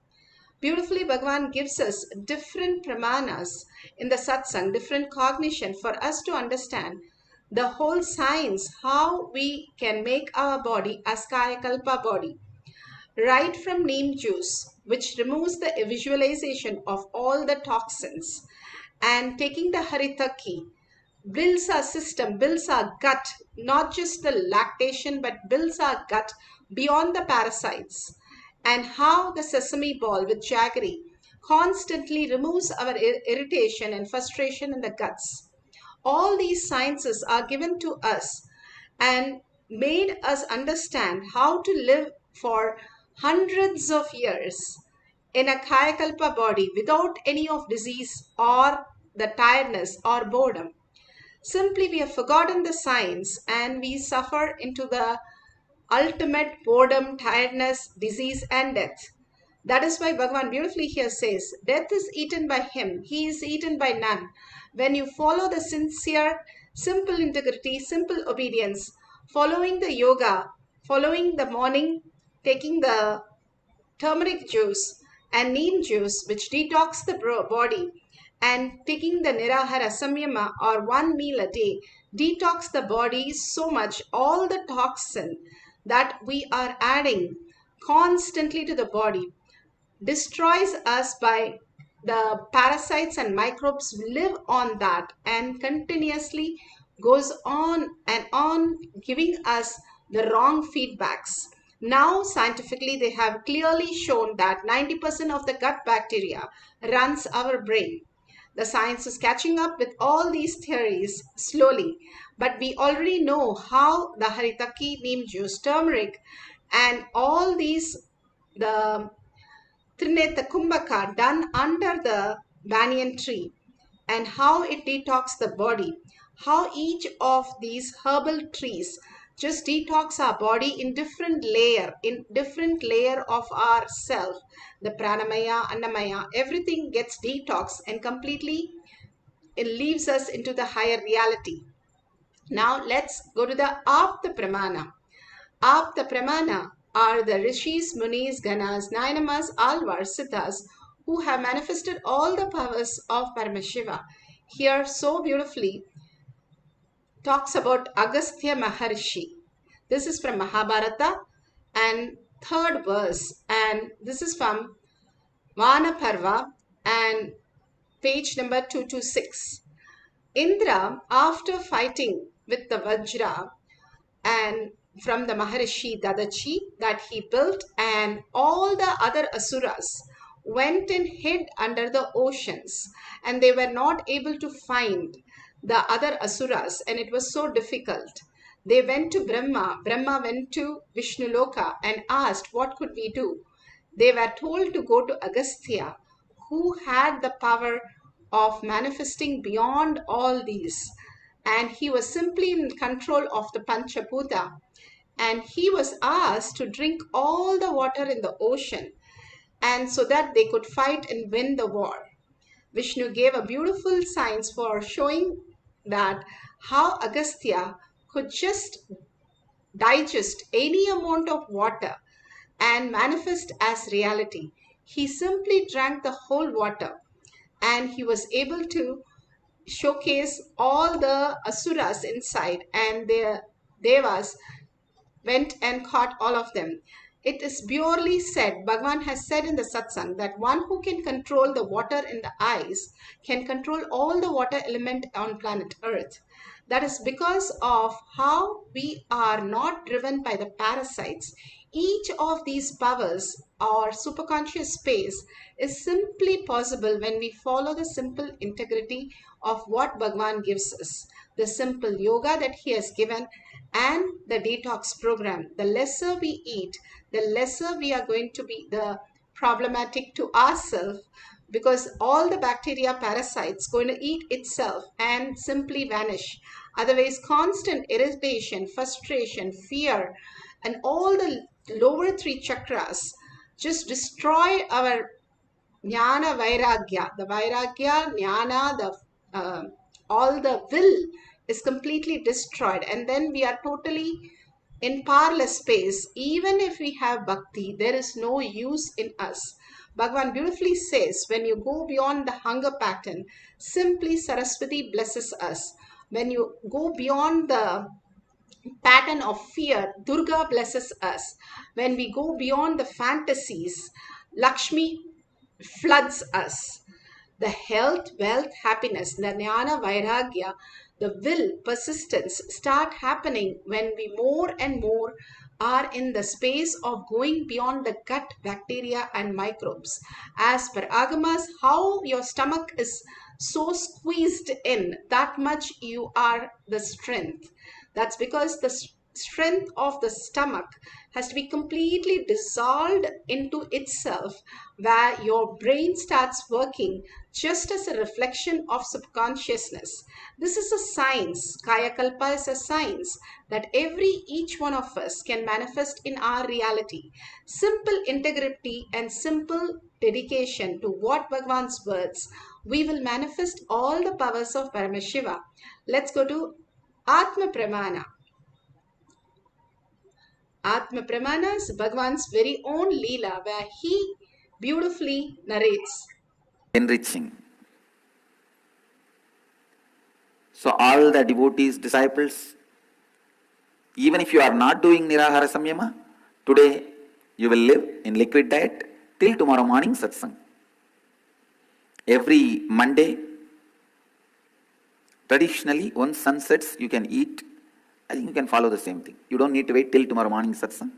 Beautifully, Bhagavan gives us different pramanas in the satsang, different cognition for us to understand the whole science, how we can make our body a Skayakalpa body. Right from neem juice, which removes the visualization of all the toxins, and taking the haritaki, builds our system, builds our gut, not just the lactation, but builds our gut beyond the parasites. And how the sesame ball with jaggery constantly removes our irritation and frustration in the guts. All these sciences are given to us and made us understand how to live for hundreds of years in a Kayakalpa body without any of disease or the tiredness or boredom. Simply we have forgotten the science and we suffer into the ultimate boredom, tiredness, disease and death. That is why Bhagavan beautifully here says, death is eaten by him, he is eaten by none. When you follow the sincere, simple integrity, simple obedience, following the yoga, following the morning, taking the turmeric juice and neem juice, which detox the body, and taking the nirahara samyama or one meal a day, detox the body so much, all the toxin that we are adding constantly to the body destroys us by the parasites and microbes live on that and continuously goes on and on giving us the wrong feedbacks. Now, scientifically, they have clearly shown that 90% of the gut bacteria runs our brain. The science is catching up with all these theories slowly, but we already know how the haritaki, neem juice, turmeric, and all these, the Trineta Kumbhaka done under the banyan tree, and how it detox the body, how each of these herbal trees just detox our body in different layer of our self. The pranamaya, annamaya, everything gets detoxed and completely it leaves us into the higher reality. Now let's go to the Apta Pramana. Apta Pramana are the rishis, munis, ganas, nainamas, alvars, siddhas who have manifested all the powers of Paramashiva. Here, so beautifully, talks about Agastya Maharishi. This is from Mahabharata and third verse, and this is from Vana Parva and page number 226. Indra, after fighting with the Vajra and from the Maharishi Dadachi that he built, and all the other asuras went and hid under the oceans, and they were not able to find the other asuras, and it was so difficult. They went to Brahma. Brahma went to Vishnuloka and asked, what could we do? They were told to go to Agastya, who had the power of manifesting beyond all these. And he was simply in control of the Panchabhuta. And he was asked to drink all the water in the ocean, and so that they could fight and win the war. Vishnu gave a beautiful science for showing that how Agastya could just digest any amount of water and manifest as reality. He simply drank the whole water, and he was able to showcase all the asuras inside, and the devas went and caught all of them. It is purely said, Bhagavan has said in the Satsangh, that one who can control the water in the eyes can control all the water element on planet Earth. That is because of how we are not driven by the parasites. Each of these powers or superconscious space is simply possible when we follow the simple integrity of what Bhagavan gives us, the simple yoga that he has given, and the detox program. The lesser we eat, the lesser we are going to be the problematic to ourselves, because all the bacteria parasites going to eat itself and simply vanish. Otherwise, constant irritation, frustration, fear, and all the lower three chakras just destroy our jnana vairagya. The vairagya, jnana, all the will is completely destroyed, and then we are totally in powerless space. Even if we have bhakti, there is no use in us. Bhagavan beautifully says, when you go beyond the hunger pattern, simply Saraswati blesses us. When you go beyond the pattern of fear, Durga blesses us. When we go beyond the fantasies, Lakshmi floods us. The health, wealth, happiness, the jnana, vairagya, the will, persistence start happening when we more and more are in the space of going beyond the gut bacteria and microbes. As per Agamas, how your stomach is so squeezed in, that much you are the strength. That's because the strength of the stomach has to be completely dissolved into itself, where your brain starts working just as a reflection of subconsciousness. This is a science. Kaya Kalpa is a science that each one of us can manifest in our reality. Simple integrity and simple dedication to what Bhagavan's words, we will manifest all the powers of Paramashiva. Let's go to Atma Pramana. Atma Pramana is Bhagavan's very own Leela, where he beautifully narrates. Enriching. So all the devotees, disciples, even if you are not doing Nirahara Samyama, today you will live in liquid diet till tomorrow morning satsang. Every Monday, traditionally, once sun sets, you can eat. I think you can follow the same thing. You don't need to wait till tomorrow morning satsang.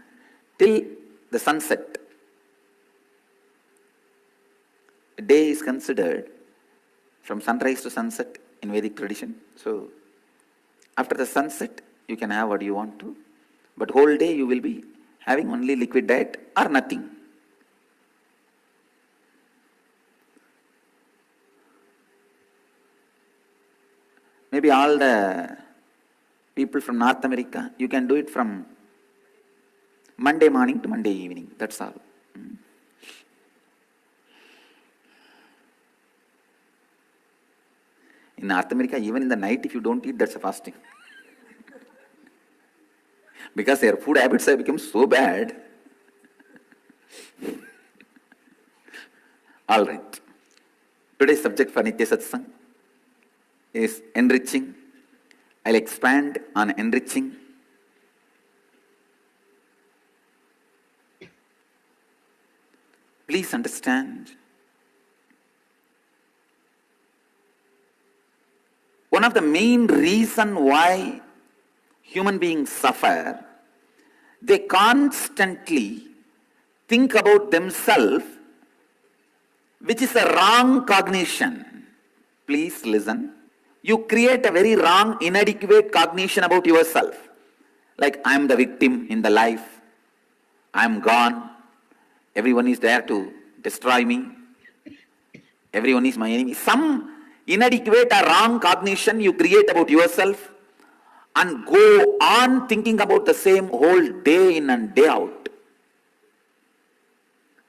Till the sunset. A day is considered from sunrise to sunset in Vedic tradition. So, after the sunset, you can have what you want to. But whole day you will be having only liquid diet or nothing. Maybe all the people from North America, you can do it from Monday morning to Monday evening. That's all. In North America, even in the night, if you don't eat, that's a fasting. Because their food habits have become so bad. All right. Today's subject for Nitya Satsang is enriching. I'll expand on enriching. Please understand, one of the main reasons why human beings suffer, they constantly think about themselves, which is a wrong cognition. Please listen. You create a very wrong, inadequate cognition about yourself. Like, I am the victim in the life. I am gone. Everyone is there to destroy me. Everyone is my enemy. Some inadequate or wrong cognition you create about yourself and go on thinking about the same whole day in and day out.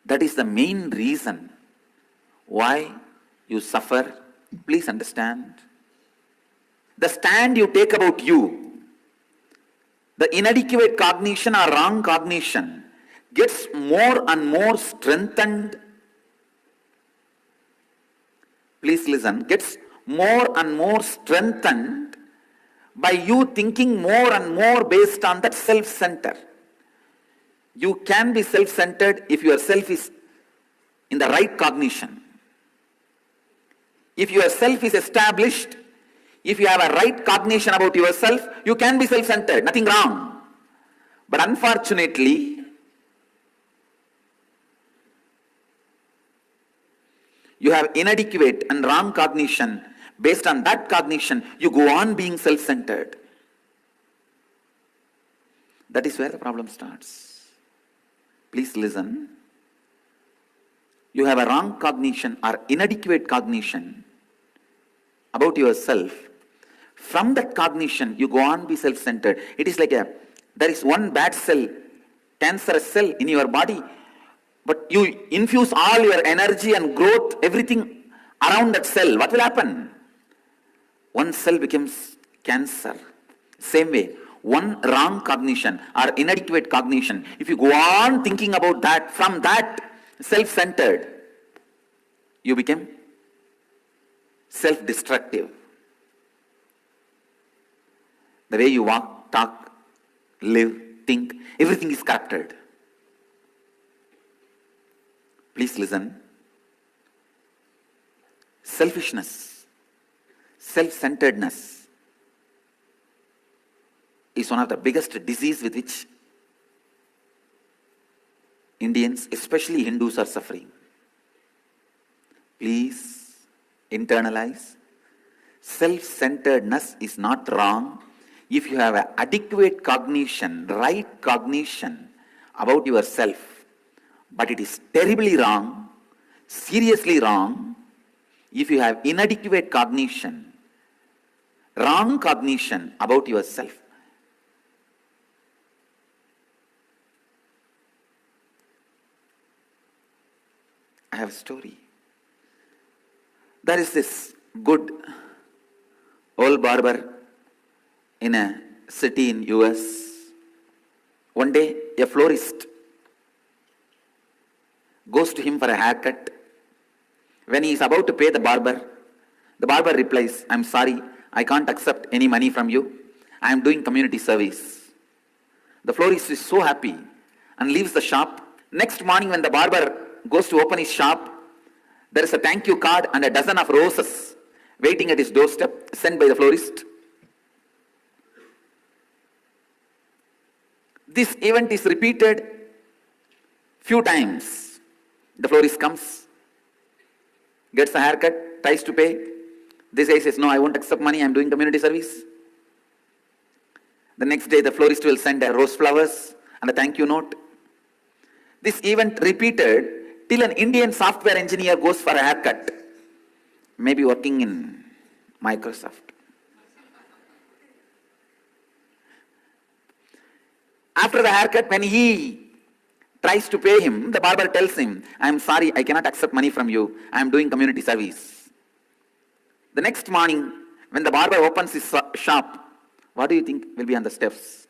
That is the main reason why you suffer. Please understand. The stand you take about you, the inadequate cognition or wrong cognition gets more and more strengthened. Please listen. Gets more and more strengthened by you thinking more and more based on that self-center. You can be self-centered if your self is in the right cognition. If your self is established, if you have a right cognition about yourself, you can be self-centered, nothing wrong. But unfortunately, you have inadequate and wrong cognition. Based on that cognition, you go on being self-centered. That is where the problem starts. Please listen. You have a wrong cognition or inadequate cognition about yourself. From that cognition, you go on be self-centered. It is like there is one bad cell, cancerous cell in your body, but you infuse all your energy and growth, everything around that cell. What will happen? One cell becomes cancer. Same way, one wrong cognition or inadequate cognition, if you go on thinking about that, from that self-centered, you become self-destructive. The way you walk, talk, live, think, everything is corrupted. Please listen. Selfishness, self-centeredness is one of the biggest diseases with which Indians, especially Hindus, are suffering. Please internalize. Self-centeredness is not wrong if you have an adequate cognition, right cognition about yourself. But it is terribly wrong, seriously wrong, if you have inadequate cognition, wrong cognition about yourself. I have a story. There is this good old barber in a city in US. One day, a florist goes to him for a haircut. When he is about to pay the barber replies, "I'm sorry, I can't accept any money from you. I am doing community service." The florist is so happy and leaves the shop. Next morning when the barber goes to open his shop, There is a thank you card and a dozen of roses waiting at his doorstep, sent by the florist. This event is repeated few times. The florist comes, gets a haircut, tries to pay. This guy says, no, I won't accept money, I am doing community service. The next day the florist will send a rose flowers and a thank you note. This event repeated till an Indian software engineer goes for a haircut, maybe working in Microsoft. After the haircut, when he tries to pay him, the barber tells him, I am sorry, I cannot accept money from you, I am doing community service. The next morning, when the barber opens his shop, what do you think will be on the steps?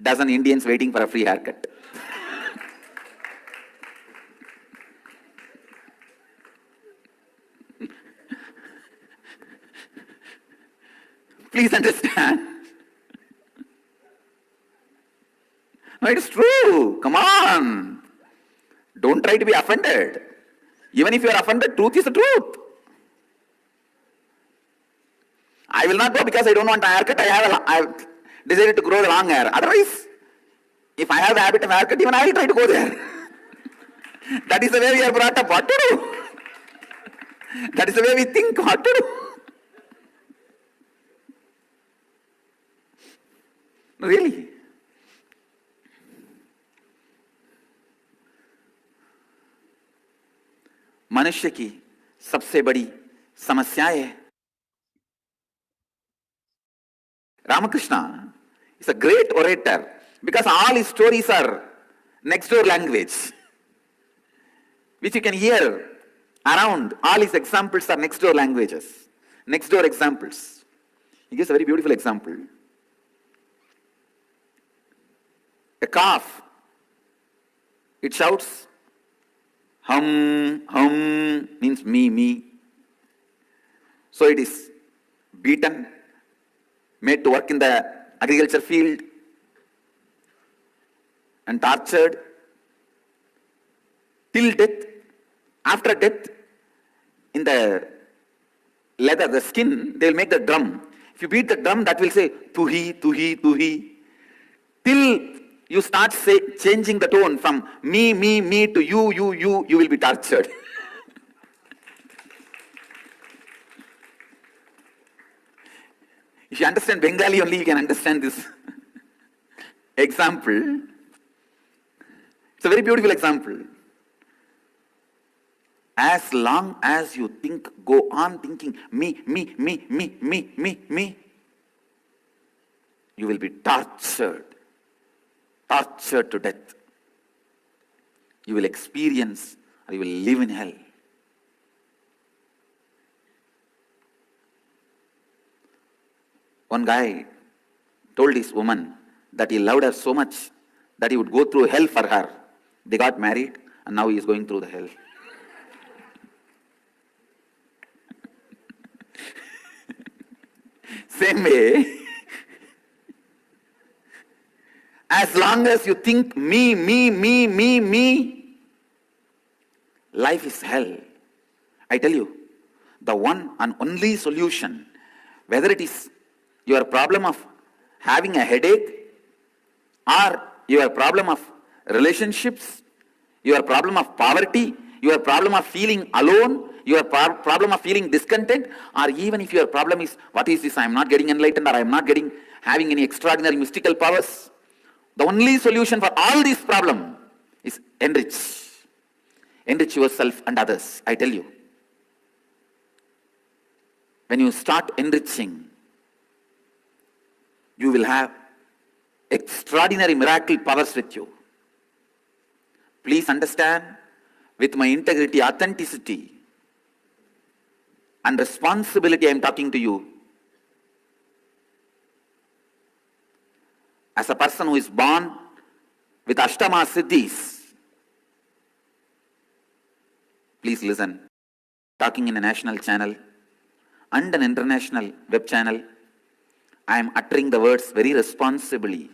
Dozen Indians waiting for a free haircut. Please understand. No, it is true. Come on. Don't try to be offended. Even if you are offended, truth is the truth. I will not go because I don't want a haircut. I have decided to grow the long hair. Otherwise, if I have the habit of haircut, even I will try to go there. That is the way we are brought up. What to do? That is the way we think. What to do? Really? मनुष्य की सबसे बड़ी समस्या है. Ramakrishna is a great orator because all his stories are next door language, which you can hear around. All his examples are next door languages, next door examples. He gives a very beautiful example. A calf, it shouts, hum, hum, means me, me. So it is beaten, made to work in the agriculture field, and tortured till death. After death, in the leather, the skin, they will make the drum. If you beat the drum, that will say, tuhi, tuhi, tuhi. Till you start changing the tone from me, me, me to you, you will be tortured. If you understand Bengali only, you can understand this example. It's a very beautiful example. As long as you go on thinking me, me, me, me, me, me, me, you will be tortured to death. You will experience or you will live in hell. One guy told his woman that he loved her so much that he would go through hell for her. They got married and now he is going through the hell. Same way, as long as you think me, me, me, me, me, life is hell. I tell you, the one and only solution, whether it is your problem of having a headache, or your problem of relationships, your problem of poverty, your problem of feeling alone, your problem of feeling discontent, or even if your problem is, what is this, I am not getting enlightened, or I am not having any extraordinary mystical powers, the only solution for all these problems is enrich. Enrich yourself and others, I tell you. When you start enriching, you will have extraordinary miracle powers with you. Please understand, with my integrity, authenticity, and responsibility I am talking to you. As a person who is born with Ashtama Siddhis, please listen. Talking in a national channel and an international web channel, I am uttering the words very responsibly.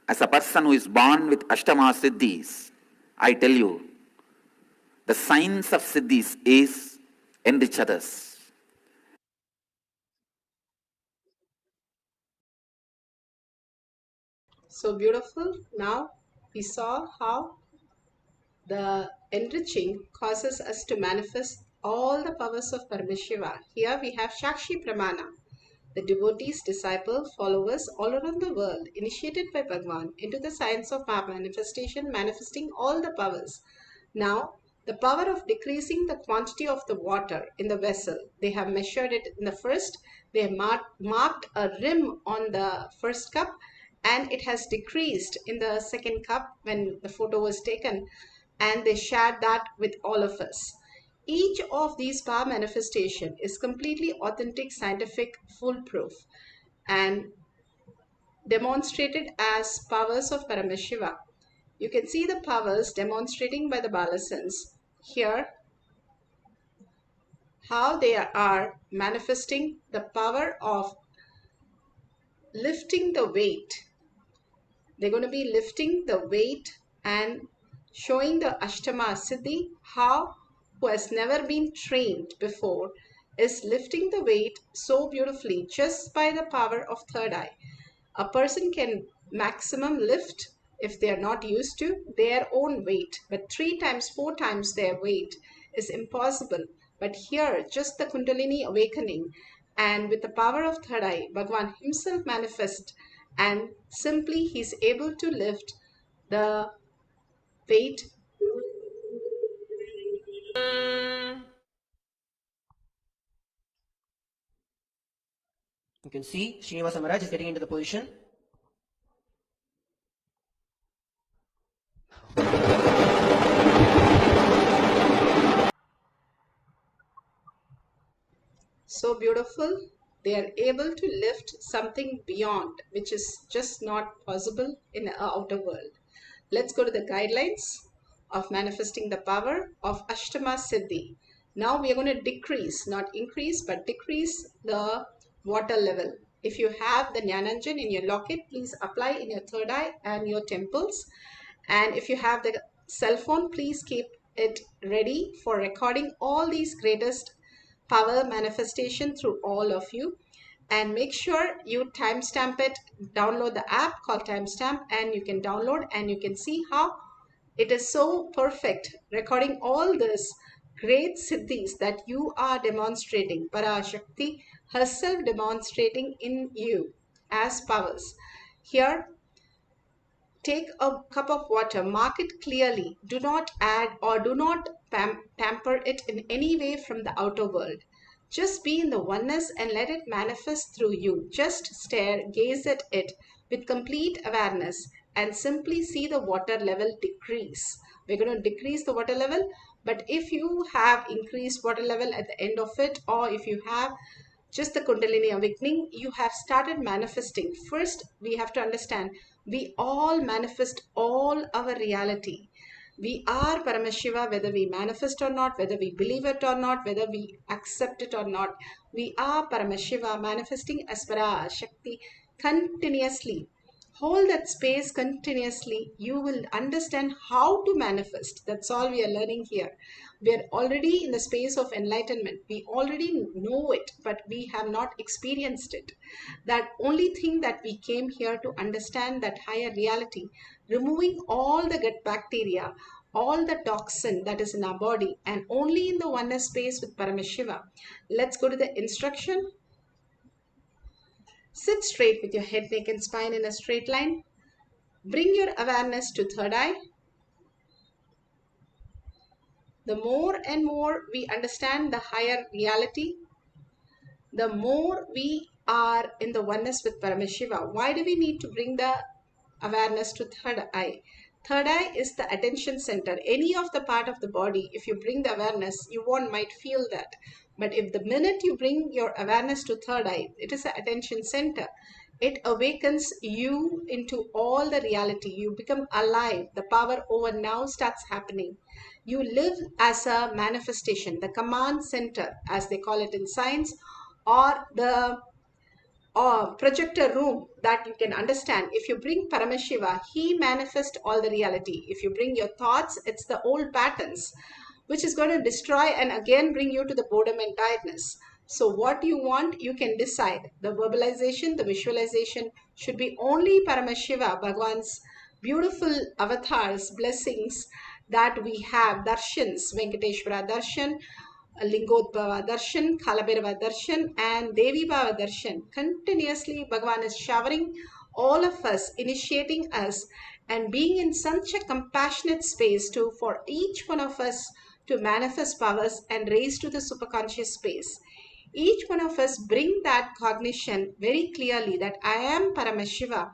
As a person who is born with Ashtama Siddhis, I tell you, The science of Siddhis is enrich others. So beautiful. Now we saw how the enriching causes us to manifest all the powers of Paramashiva. Here we have Shakshi Pramana, the devotees, disciple, followers all around the world, initiated by Bhagwan into the science of manifestation, manifesting all the powers. Now, the power of decreasing the quantity of the water in the vessel, they have measured it in the first, they have marked a rim on the first cup, and it has decreased in the second cup when the photo was taken, and they shared that with all of us. Each of these power manifestation is completely authentic, scientific, foolproof, and demonstrated as powers of Paramashiva. You can see the powers demonstrating by the Balasans here, how they are manifesting the power of lifting the weight. They're going to be lifting the weight and showing the Ashtama Siddhi, how who has never been trained before is lifting the weight so beautifully just by the power of third eye. A person can maximum lift, if they are not used to, their own weight, but 3 times, 4 times their weight is impossible. But here, just the Kundalini awakening, and with the power of third eye, Bhagwan himself manifests, and simply he's able to lift the weight. You can see Srinivasa Maharaj is getting into the position. So beautiful. They are able to lift something beyond, which is just not possible in the outer world. Let's go to the guidelines of manifesting the power of Ashtama Siddhi. Now we are going to decrease, not increase, but decrease the water level. If you have the Jnananjan in your locket, please apply in your third eye and your temples. And if you have the cell phone, please keep it ready for recording all these greatest power manifestation through all of you. And make sure you timestamp it, download the app called timestamp, and you can download and you can see how it is so perfect, recording all this great siddhis that you are demonstrating, Parashakti herself demonstrating in you as powers. Here, take a cup of water, mark it clearly. Do not add or do not tamper it in any way from the outer world. Just be in the oneness and let it manifest through you. Just stare, gaze at it with complete awareness and simply see the water level decrease. We're going to decrease the water level, but if you have increased water level at the end of it, or if you have just the Kundalini awakening, you have started manifesting. First, we have to understand we all manifest all our reality. We are Paramashiva, whether we manifest or not, whether we believe it or not, whether we accept it or not. We are Paramashiva manifesting as Para Shakti continuously. Hold that space continuously. You will understand how to manifest. That's all we are learning here. We are already in the space of enlightenment. We already know it, but we have not experienced it. That only thing that we came here to understand, that higher reality, removing all the gut bacteria, all the toxin that is in our body, and only in the oneness space with Paramashiva. Let's go to the instruction. Sit straight with your head, neck, and spine in a straight line. Bring your awareness to third eye. The more and more we understand the higher reality, the more we are in the oneness with Paramashiva. Why do we need to bring the awareness to third eye? Third eye is the attention center. Any of the part of the body, if you bring the awareness, you might feel that. But if the minute you bring your awareness to third eye, it is the attention center. It awakens you into all the reality. You become alive. The power over now starts happening. You live as a manifestation, the command center, as they call it in science, or the projector room that you can understand. If you bring Paramashiva, he manifests all the reality. If you bring your thoughts, it's the old patterns which is going to destroy and again bring you to the boredom and tiredness. So what you want, you can decide. The verbalization, the visualization should be only Paramashiva, Bhagwan's beautiful avatars, blessings that we have, darshans, Venkateshwara darshan, Lingodbhava darshan, Kalabhairava darshan, and Devi Bhava darshan. Continuously, Bhagwan is showering all of us, initiating us, and being in such a compassionate space to for each one of us to manifest powers and raise to the superconscious space. Each one of us bring that cognition very clearly that I am Paramashiva.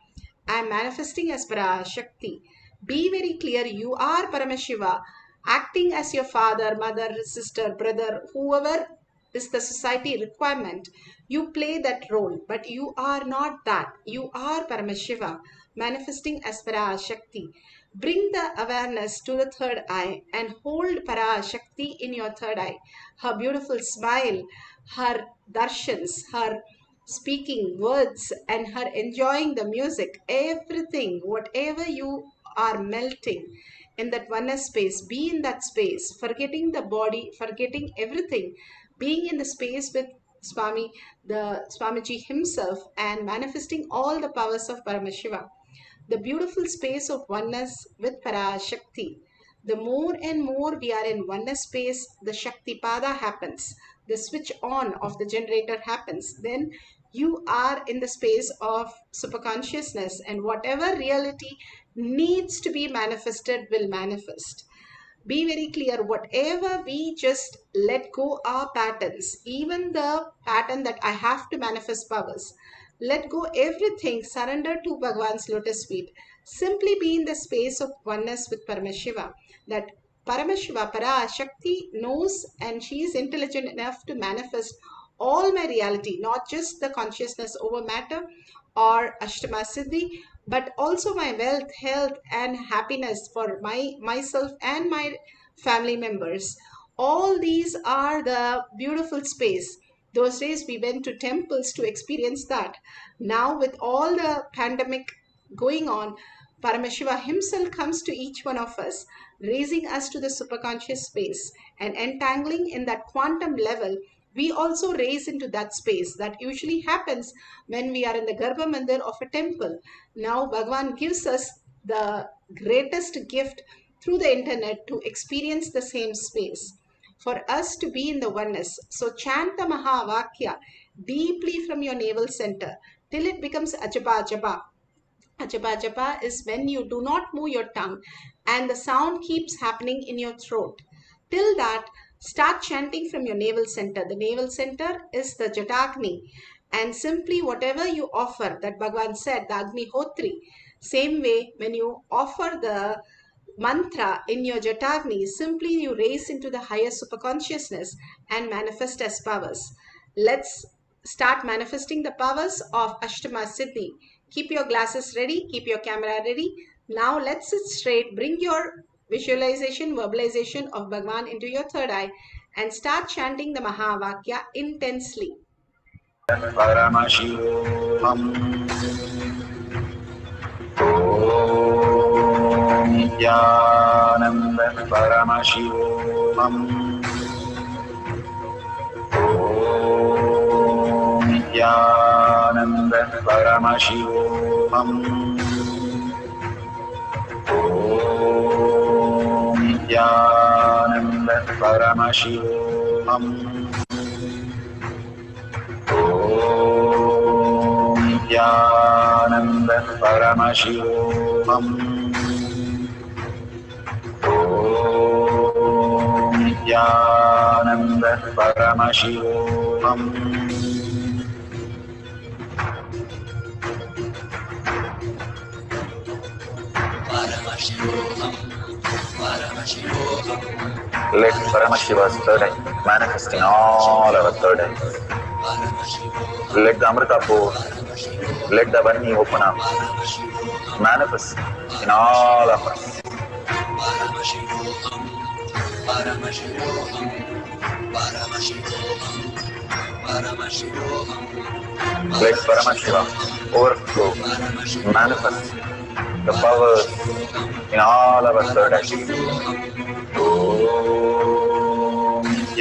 I am manifesting as Parashakti. Be very clear, you are Paramashiva, acting as your father, mother, sister, brother, whoever is the society requirement. You play that role, but you are not that. You are Paramashiva, manifesting as Parashakti. Bring the awareness to the third eye and hold Parashakti in your third eye. Her beautiful smile, her darshans, her speaking words, and her enjoying the music, everything, whatever you are melting in that oneness space, be in that space, forgetting the body, forgetting everything, being in the space with Swami, the Swamiji himself, and manifesting all the powers of Paramashiva. The beautiful space of oneness with Parashakti. The more and more we are in oneness space, the Shakti Pada happens. The switch on of the generator happens. Then you are in the space of superconsciousness, and whatever reality needs to be manifested will manifest. Be very clear, whatever we just let go our patterns, even the pattern that I have to manifest powers, let go everything, surrender to Bhagwan's lotus feet. Simply be in the space of oneness with Paramashiva. That Paramashiva, Para Shakti knows and she is intelligent enough to manifest all my reality, not just the consciousness over matter or Ashtama Siddhi, but also my wealth, health, and happiness for myself and my family members. All these are the beautiful space. Those days we went to temples to experience that. Now with all the pandemic going on, Paramashiva himself comes to each one of us, raising us to the superconscious space and entangling in that quantum level. We also raise into that space. That usually happens when we are in the Garbha Mandir of a temple. Now Bhagwan gives us the greatest gift through the internet to experience the same space, for us to be in the oneness. So chant the Mahavakya deeply from your navel center till it becomes Ajaba Jaba. Ajaba Japa is when you do not move your tongue and the sound keeps happening in your throat. Till that, start chanting from your navel center. The navel center is the Jatagni, and simply whatever you offer, that Bhagwan said, the Agni Hotri. Same way, when you offer the mantra in your Jatagni, simply you raise into the higher superconsciousness and manifest as powers. Let's start manifesting the powers of Ashtama Siddhi. Keep your glasses ready, keep your camera ready. Now let's sit straight, bring your visualization, verbalization of Bhagwan into your third eye and start chanting the Mahavakya intensely. Paramashivoham. Om Nithyananda Paramashivoham. Om Nithyananda Paramashivoham. Om Nithyananda Paramashivoham. Om Nithyananda Paramashivoham. Om Nithyananda Paramashivoham. Let Paramashiva's third eye manifest in all our third eyes. Let the Amrita pour, let the Vani open up, manifest in all of us. Let Paramashiva overflow, manifest the powers in all our third eyes.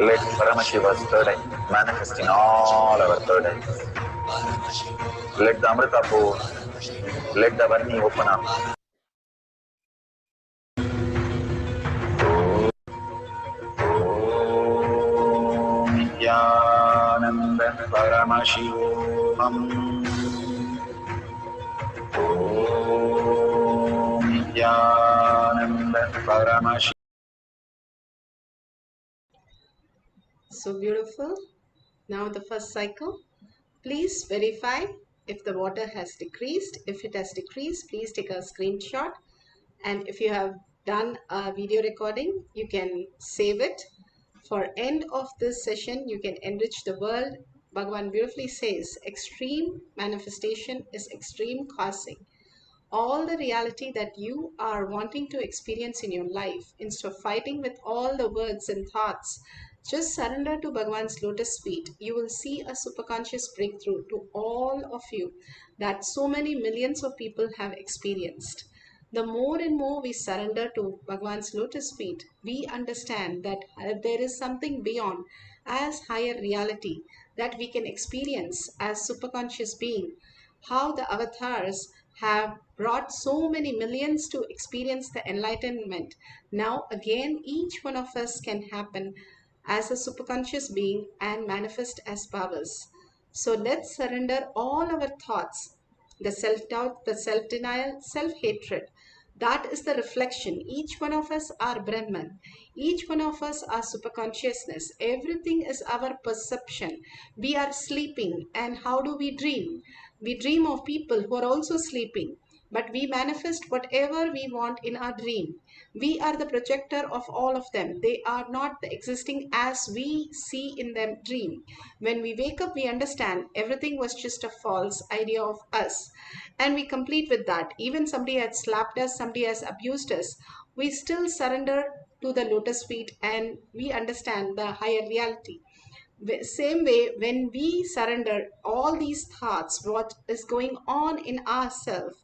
Let Paramashiva's third eye manifest in all our third eyes. Let the Amrita pour, let the Varni open up. Om Nithyananda Paramashivoham. Om Nithyananda Paramashivoham. So beautiful. Now the first cycle. Please verify if the water has decreased. If it has decreased, please take a screenshot. And if you have done a video recording, you can save it. For end of this session, you can enrich the world. Bhagavan beautifully says, extreme manifestation is extreme causing. All the reality that you are wanting to experience in your life, instead of fighting with all the words and thoughts, just surrender to Bhagavan's lotus feet. You will see a superconscious breakthrough to all of you that so many millions of people have experienced. The more and more we surrender to Bhagavan's lotus feet, we understand that there is something beyond as higher reality that we can experience as superconscious being. How the avatars have brought so many millions to experience the enlightenment. Now again, each one of us can happen as a superconscious being and manifest as powers. So let's surrender all our thoughts, the self-doubt, the self-denial, self-hatred. That is the reflection. Each one of us are Brahman. Each one of us are superconsciousness. Everything is our perception. We are sleeping. And how do we dream? We dream of people who are also sleeping. But we manifest whatever we want in our dream. We are the projector of all of them. They are not existing as we see in them dream. When we wake up, we understand everything was just a false idea of us. And we complete with that. Even somebody has slapped us, somebody has abused us, we still surrender to the lotus feet and we understand the higher reality. Same way, when we surrender all these thoughts, what is going on in ourselves,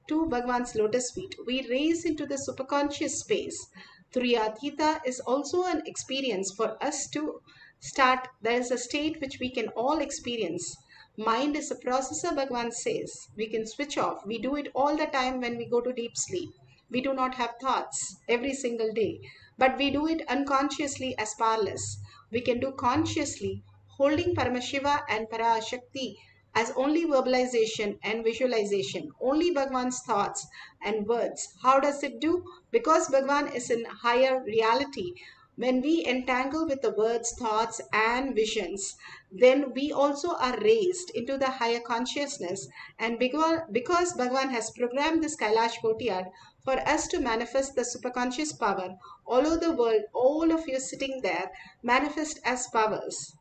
to Bhagavan's lotus feet, we raise into the superconscious space. Turiyatita is also an experience for us to start. There is a state which we can all experience. Mind is a processor, Bhagavan says. We can switch off. We do it all the time when we go to deep sleep. We do not have thoughts every single day, but we do it unconsciously as powerless. We can do consciously, holding Paramashiva and Parashakti as only verbalization and visualization, only Bhagavan's thoughts and words. How does it do? Because Bhagavan is in higher reality. When we entangle with the words, thoughts, and visions, then we also are raised into the higher consciousness. And because Bhagavan has programmed this Kailash courtyard for us to manifest the superconscious power all over the world, all of you sitting there manifest as powers.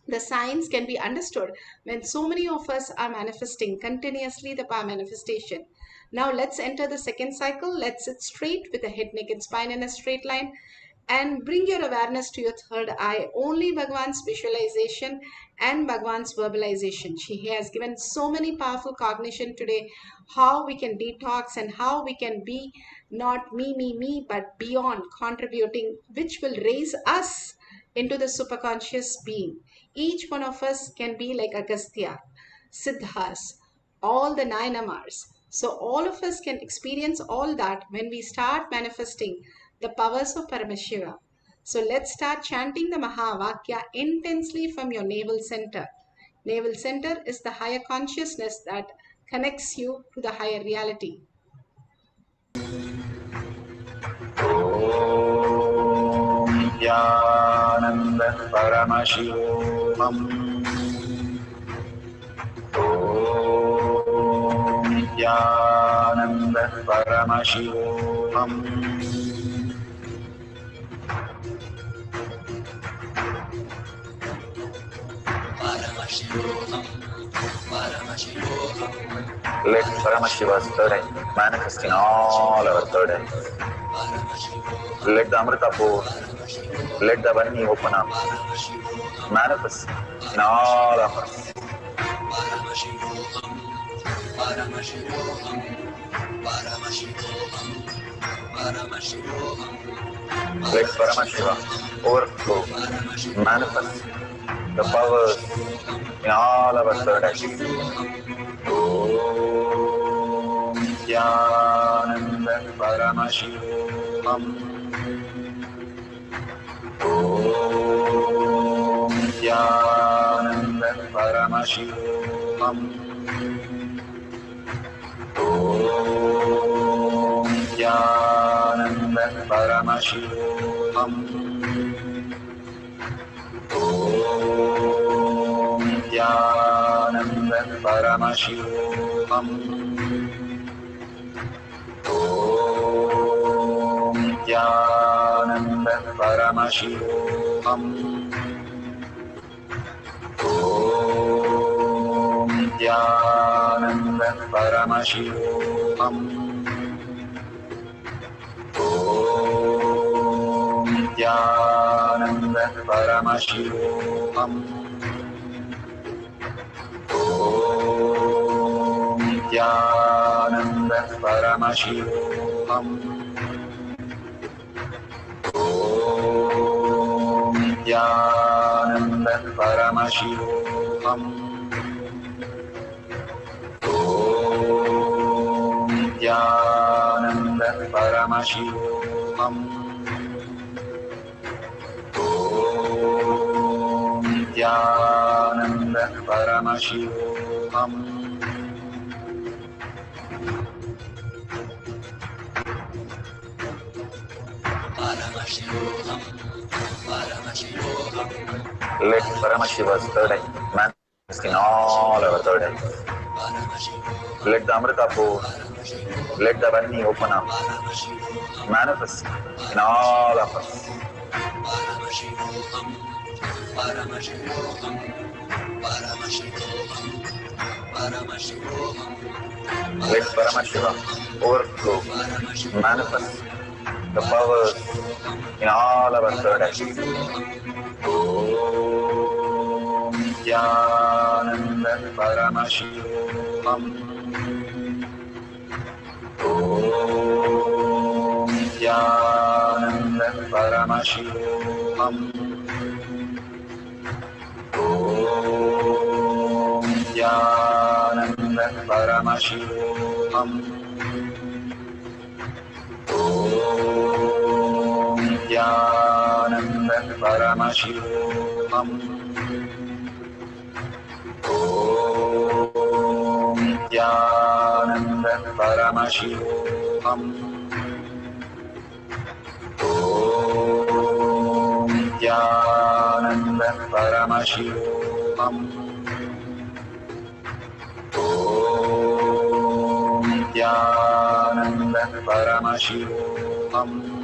The signs can be understood when so many of us are manifesting continuously the power manifestation. Now let's enter the second cycle. Let's sit straight with the head, neck, and spine in a straight line and bring your awareness to your third eye. Only Bhagavan's visualization and Bhagavan's verbalization. He has given so many powerful cognition today, how we can detox and how we can be not me, but beyond contributing, which will raise us into the superconscious being. Each one of us can be like Agastya, Siddhas, all the 9 Amars. So all of us can experience all that when we start manifesting the powers of Paramashiva. So let's start chanting the Mahavakya intensely from your navel center. Navel center is the higher consciousness that connects you to the higher reality. Om Nithyananda Paramashivoham. Om Nithyananda Paramashivoham. Let Paramashiva's third eye manifest in all our third eyes. Let the Amrita pour, let the Varni open up, manifest in all of us. Paramashivoham, Paramashivoham, Paramashivoham. Let Paramashiva overflow, manifest the powers in all our third eye. Om Nithyananda Paramashivam. Om Nithyananda Paramashivam. Om Nithyananda Paramashivam. Om Nithyananda Paramashivoham. Om Nithyananda Paramashivoham. Om Nithyananda Paramashivoham. Om Nithyananda Paramashivoham. Om Nithyananda Paramashivoham. Om Nithyananda Paramashivoham. Om Nithyananda Paramashivoham. Om Nithyananda Paramashivoham. Paramashivoham, Paramashivoham. Let Paramashiva's third eye manifest in all our third eyes. Let the Amrita pour, let the Varni open up, manifest in all of us. Paramashivoham, Paramashivoham, Paramashivoham, Paramashivoham. Let Paramashiva overflow, manifest the powers in all our third eyes. Om Nithyananda Paramashivam. Om Nithyananda Paramashivam. Om Nithyananda Paramashivam. Om Nithyananda Paramashivoham. Om Nithyananda Paramashivoham. Om Nithyananda Paramashivoham. Om Nithyananda Paramashivoham. Om Nithyananda Paramashivoham. Om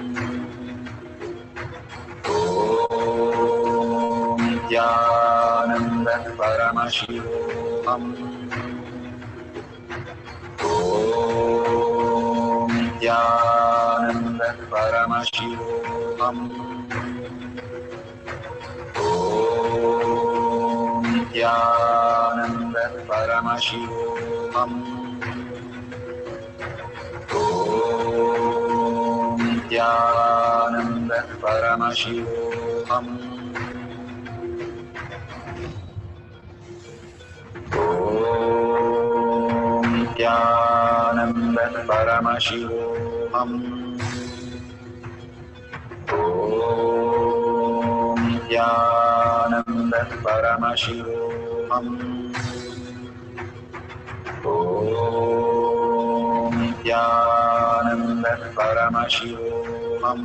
Nithyananda Paramashivoham. Om Nithyananda Paramashivoham. Om Nithyananda Paramashivoham. Om Nithyananda Paramashivoham. Om Nithyananda Paramashivoham. Om Nithyananda Paramashivoham.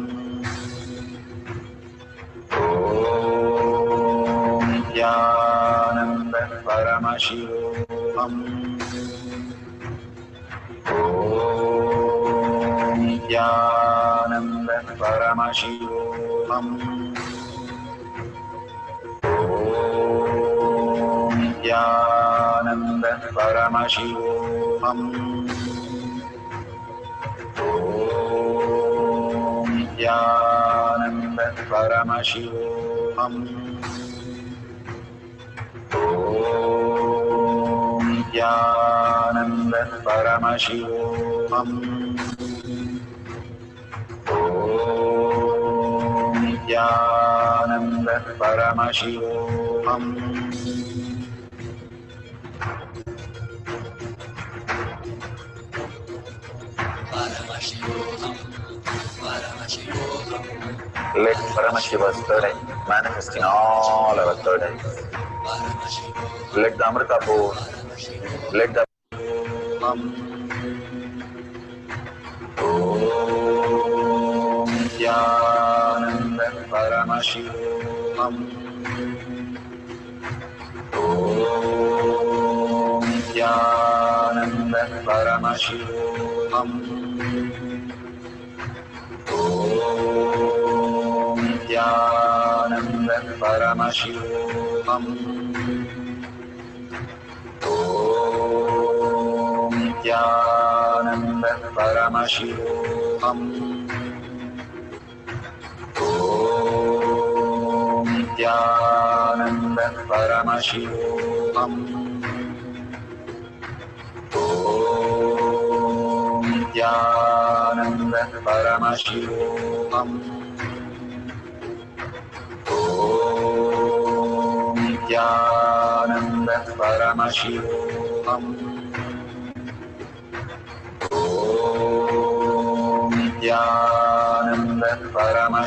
Om Nithyananda Paramashivoham. Om Nithyananda Paramashivoham. Om Nithyananda Paramashivoham. Om Nithyananda Paramashivoham. Om Nithyananda Paramashivoham. Om Nithyananda Paramashivoham. Paramashivoham. Paramashivoham. Let Paramashiva's third eye manifest in all our third eyes. Paramashivoham. Let the Amrita pour, let the Om Nithyananda Paramashivoham. Om Nithyananda Paramashivoham. Om Nithyananda Paramashivoham. Om Nithyananda Paramashivoham. Om Nithyananda Paramashivoham. Om Nithyananda Paramashivoham. Om Nithyananda Paramashivoham. Om Nithyananda Paramashivoham. Om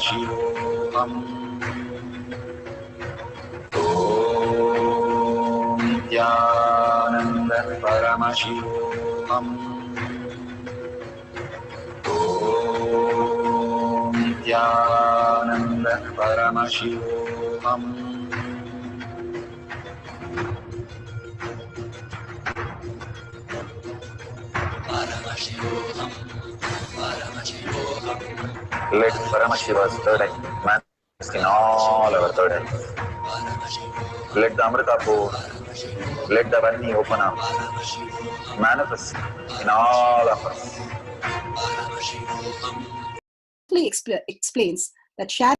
Nithyananda Paramashivoham. Om Nithyananda Paramashivoham. Paramashivoham. Paramashivoham. Let Paramashiva's third eye manifest in all our third eyes. Paramashivoham. Let the Amrita pour, let the Varni open up, Paramashivoham. manifest in all of us. Paramashivoham. Explains that sharing